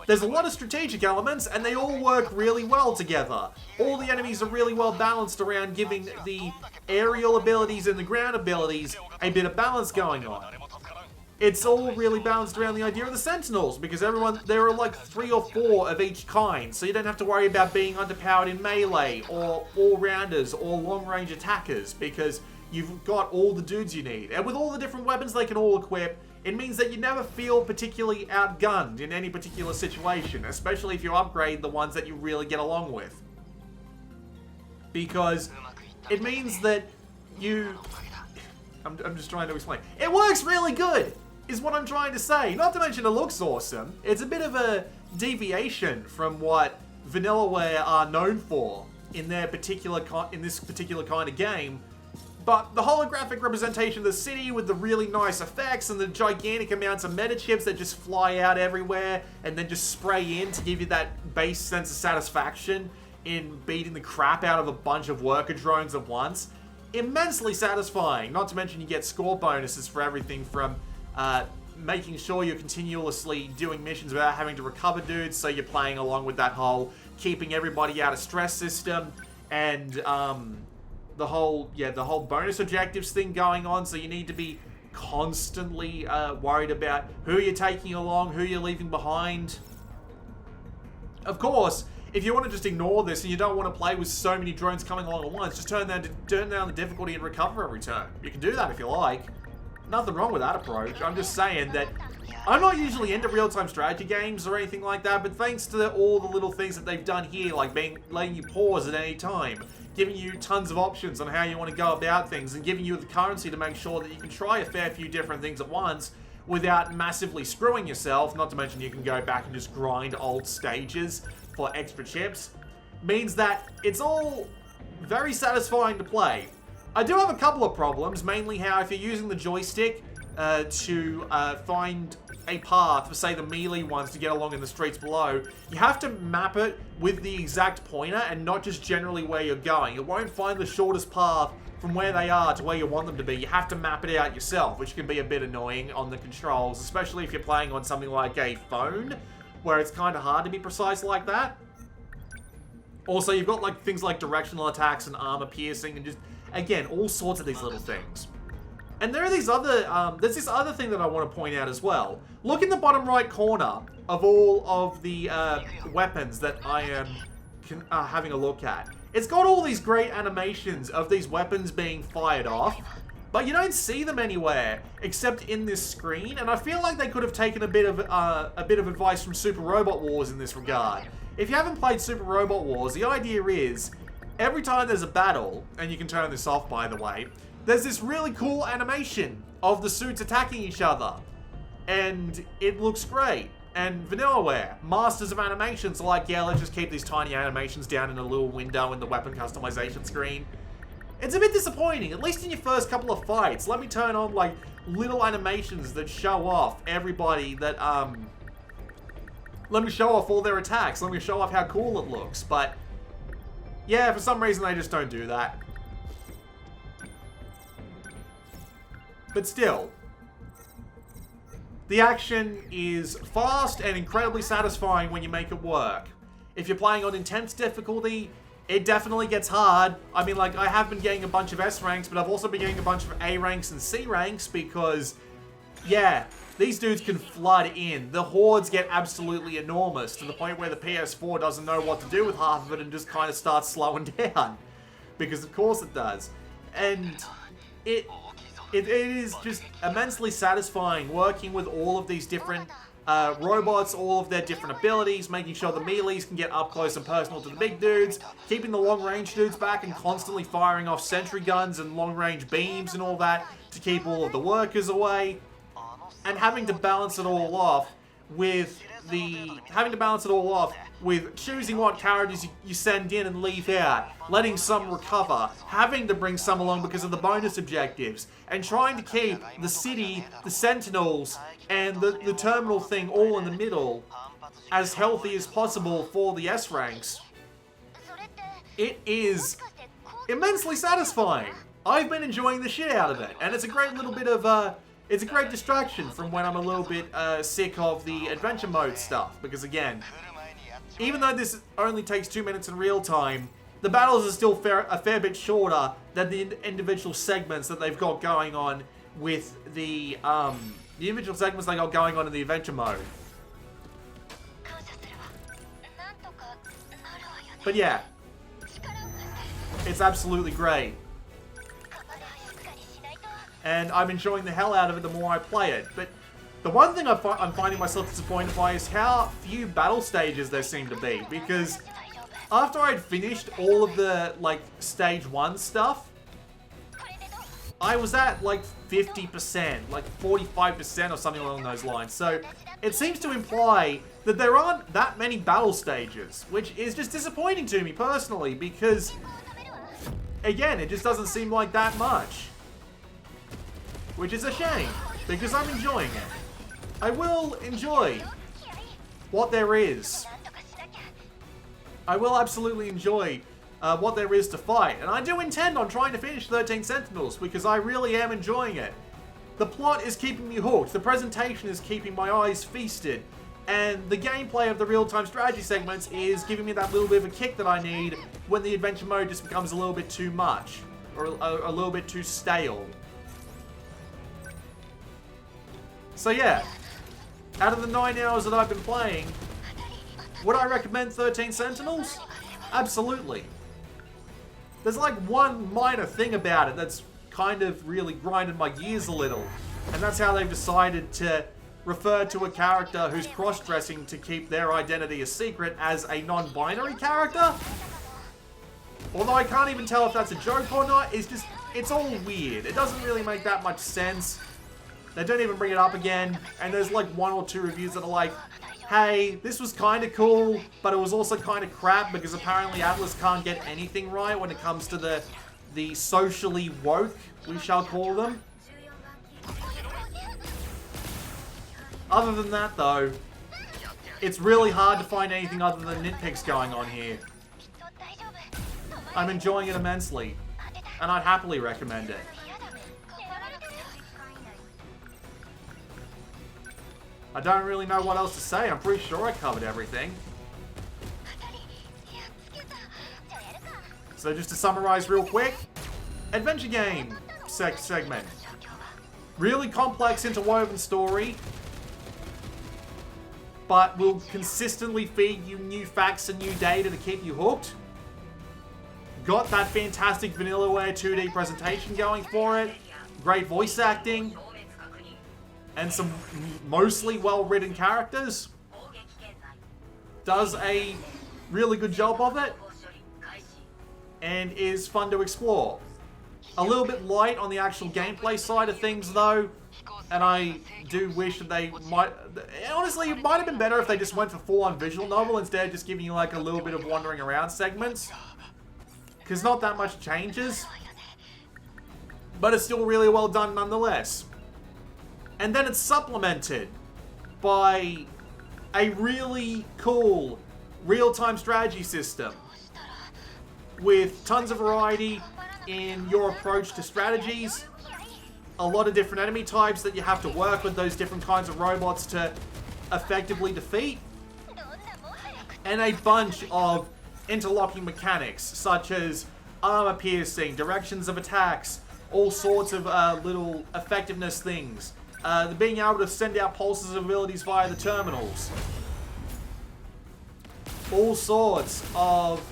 there's a lot of strategic elements, and they all work really well together. All the enemies are really well balanced around giving the aerial abilities and the ground abilities a bit of balance going on. It's all really balanced around the idea of the Sentinels, because there are like 3 or 4 of each kind, so you don't have to worry about being underpowered in melee, or all-rounders, or long-range attackers, because you've got all the dudes you need. And with all the different weapons they can all equip, it means that you never feel particularly outgunned in any particular situation, especially if you upgrade the ones that you really get along with. Because it means that I'm just trying to explain. It works really good! is what I'm trying to say. Not to mention it looks awesome. It's a bit of a deviation from what Vanillaware are known for in their particular in this particular kind of game. But the holographic representation of the city with the really nice effects and the gigantic amounts of meta chips that just fly out everywhere and then just spray in to give you that base sense of satisfaction in beating the crap out of a bunch of worker drones at once. Immensely satisfying. Not to mention you get score bonuses for everything from making sure you're continuously doing missions without having to recover dudes, so you're playing along with that whole keeping everybody out of stress system, and the whole bonus objectives thing going on, so you need to be constantly worried about who you're taking along, who you're leaving behind. Of course, if you want to just ignore this and you don't want to play with so many drones coming along at once, just turn down the difficulty and recover every turn. You can do that if you like. Nothing wrong with that approach. I'm just saying that I'm not usually into real-time strategy games or anything like that, but thanks to all the little things that they've done here, like letting you pause at any time, giving you tons of options on how you want to go about things, and giving you the currency to make sure that you can try a fair few different things at once without massively screwing yourself, not to mention you can go back and just grind old stages for extra chips, means that it's all very satisfying to play. I do have a couple of problems, mainly how if you're using the joystick to find a path for, say, the melee ones to get along in the streets below, you have to map it with the exact pointer and not just generally where you're going. It won't find the shortest path from where they are to where you want them to be. You have to map it out yourself, which can be a bit annoying on the controls, especially if you're playing on something like a phone, where it's kind of hard to be precise like that. Also, you've got like things like directional attacks and armor piercing and just, again, all sorts of these little things. And there are these other, there's this other thing that I want to point out as well. Look in the bottom right corner of all of the weapons that I am having a look at. It's got all these great animations of these weapons being fired off, but you don't see them anywhere except in this screen. And I feel like they could have taken a bit of advice from Super Robot Wars in this regard. If you haven't played Super Robot Wars, the idea is every time there's a battle, and you can turn this off by the way, there's this really cool animation of the suits attacking each other. And it looks great. And Vanillaware, masters of animations, are like, yeah, let's just keep these tiny animations down in a little window in the weapon customization screen. It's a bit disappointing, at least in your first couple of fights. Let me turn on, like, little animations that show off everybody that, let me show off all their attacks. Let me show off how cool it looks. But, yeah, for some reason they just don't do that. But still, the action is fast and incredibly satisfying when you make it work. If you're playing on intense difficulty, it definitely gets hard. I mean, like, I have been getting a bunch of S ranks, but I've also been getting a bunch of A ranks and C ranks because, yeah, these dudes can flood in. The hordes get absolutely enormous to the point where the PS4 doesn't know what to do with half of it and just kind of starts slowing down. Because of course it does. And it is just immensely satisfying working with all of these different robots, all of their different abilities, making sure the melees can get up close and personal to the big dudes, keeping the long-range dudes back and constantly firing off sentry guns and long-range beams and all that to keep all of the workers away, and having to balance it all off with choosing what characters you send in and leave out, letting some recover, having to bring some along because of the bonus objectives, and trying to keep the city, the Sentinels, and the terminal thing all in the middle as healthy as possible for the S ranks. It is immensely satisfying. I've been enjoying the shit out of it, and it's a great little bit of it's a great distraction from when I'm a little bit sick of the adventure mode stuff, because again, even though this only takes 2 minutes in real time, the battles are still a fair bit shorter than the individual segments that they've got going on with the individual segments they got going on in the adventure mode. But yeah, it's absolutely great. And I'm enjoying the hell out of it the more I play it. But the one thing I'm finding myself disappointed by is how few battle stages there seem to be. Because after I'd finished all of the, like, stage 1 stuff, I was at like 50%, like 45% or something along those lines. So it seems to imply that there aren't that many battle stages, which is just disappointing to me personally because, again, it just doesn't seem like that much. Which is a shame, because I'm enjoying it. I will enjoy what there is. I will absolutely enjoy what there is to fight. And I do intend on trying to finish 13 Sentinels, because I really am enjoying it. The plot is keeping me hooked, the presentation is keeping my eyes feasted, and the gameplay of the real-time strategy segments is giving me that little bit of a kick that I need when the adventure mode just becomes a little bit too much, or a little bit too stale. So yeah, out of the 9 hours that I've been playing, would I recommend 13 Sentinels? Absolutely. There's like one minor thing about it that's kind of really grinded my gears a little, and that's how they've decided to refer to a character who's cross-dressing to keep their identity a secret as a non-binary character. Although I can't even tell if that's a joke or not, it's all weird. It doesn't really make that much sense. They don't even bring it up again, and there's like 1 or 2 reviews that are like, hey, this was kind of cool, but it was also kind of crap because apparently Atlas can't get anything right when it comes to the socially woke, we shall call them. Other than that though, it's really hard to find anything other than nitpicks going on here. I'm enjoying it immensely, and I'd happily recommend it. I don't really know what else to say. I'm pretty sure I covered everything. So just to summarize real quick, adventure game segment. Really complex interwoven story, but will consistently feed you new facts and new data to keep you hooked. Got that fantastic Vanillaware 2D presentation going for it. Great voice acting. And some mostly well-written characters. Does a really good job of it. And is fun to explore. A little bit light on the actual gameplay side of things though. And I do wish that they might... Honestly, it might have been better if they just went for full-on visual novel instead of just giving you like a little bit of wandering around segments. Because not that much changes. But it's still really well done nonetheless. And then it's supplemented by a really cool real-time strategy system with tons of variety in your approach to strategies, a lot of different enemy types that you have to work with those different kinds of robots to effectively defeat, and a bunch of interlocking mechanics such as armor piercing, directions of attacks, all sorts of little effectiveness things. Being able to send out pulses of abilities via the terminals. All sorts of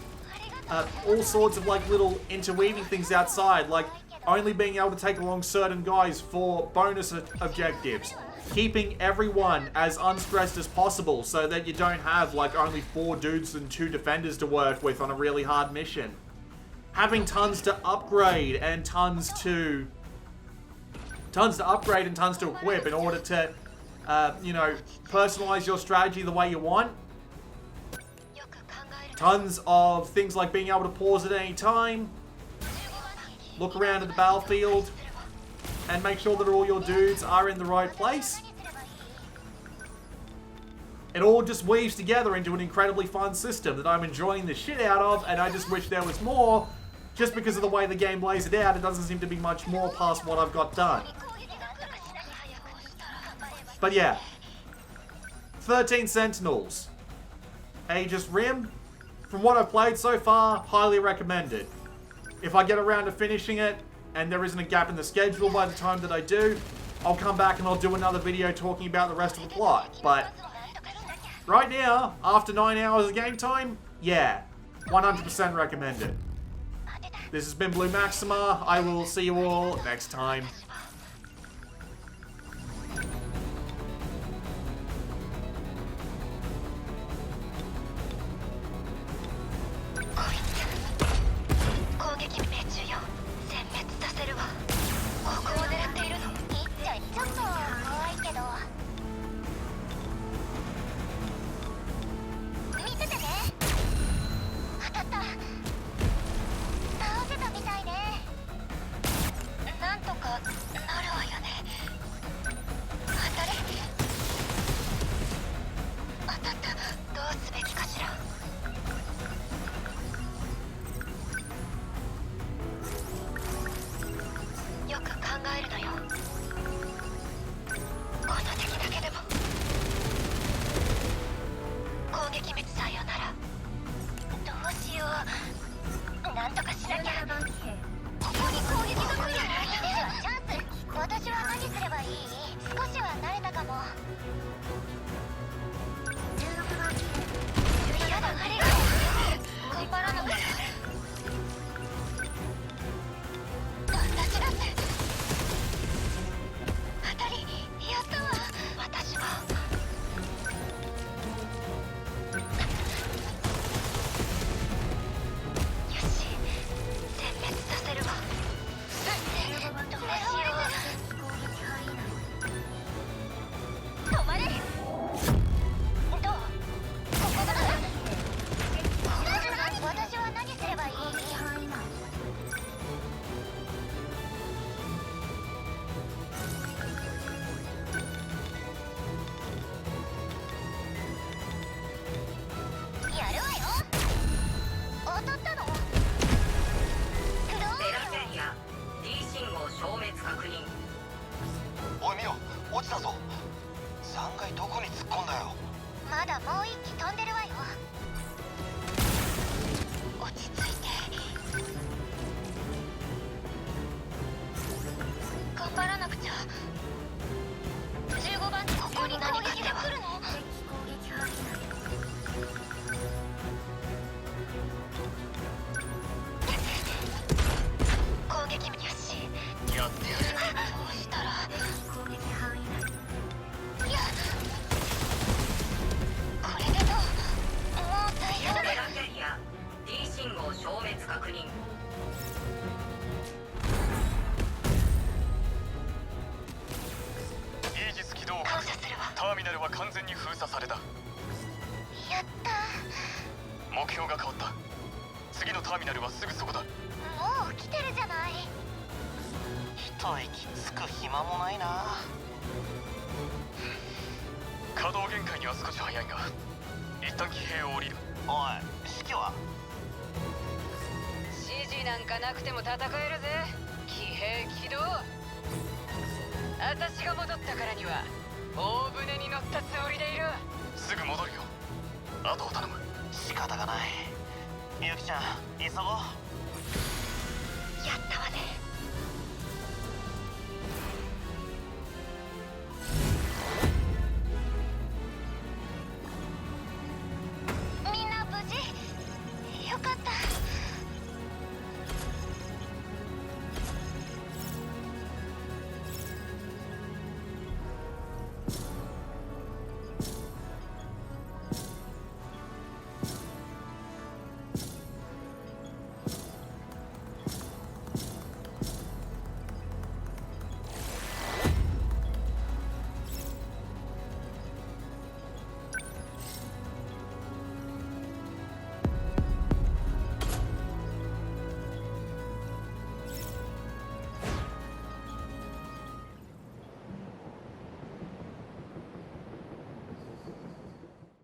like little interweaving things outside, like only being able to take along certain guys for bonus objectives. Keeping everyone as unstressed as possible so that you don't have like only 4 dudes and 2 defenders to work with on a really hard mission. Having tons to upgrade and tons to equip in order to, personalize your strategy the way you want. Tons of things like being able to pause at any time, look around at the battlefield, and make sure that all your dudes are in the right place. It all just weaves together into an incredibly fun system that I'm enjoying the shit out of, and I just wish there was more. Just because of the way the game lays it out, it doesn't seem to be much more past what I've got done. But yeah, 13 Sentinels, Aegis Rim, from what I've played so far, highly recommended. If I get around to finishing it, and there isn't a gap in the schedule by the time that I do, I'll come back and I'll do another video talking about the rest of the plot. But right now, after 9 hours of game time, yeah, 100% recommend it. This has been Blue Maxima. I will see you all next time. は完全に封鎖された。やった目標が変わった。次のターミナルはすぐそこだ。もう来てるじゃない。一息つく暇もないな。稼働限界には少し早いが、一旦騎兵を降りる。おい、指揮は？指示なんかなくても戦えるぜ。騎兵起動。私が戻ったからには大船に乗ったつもりでいる。すぐ戻るよ。あとを頼む。仕方がない。ゆきちゃん、急ごう。やったわね。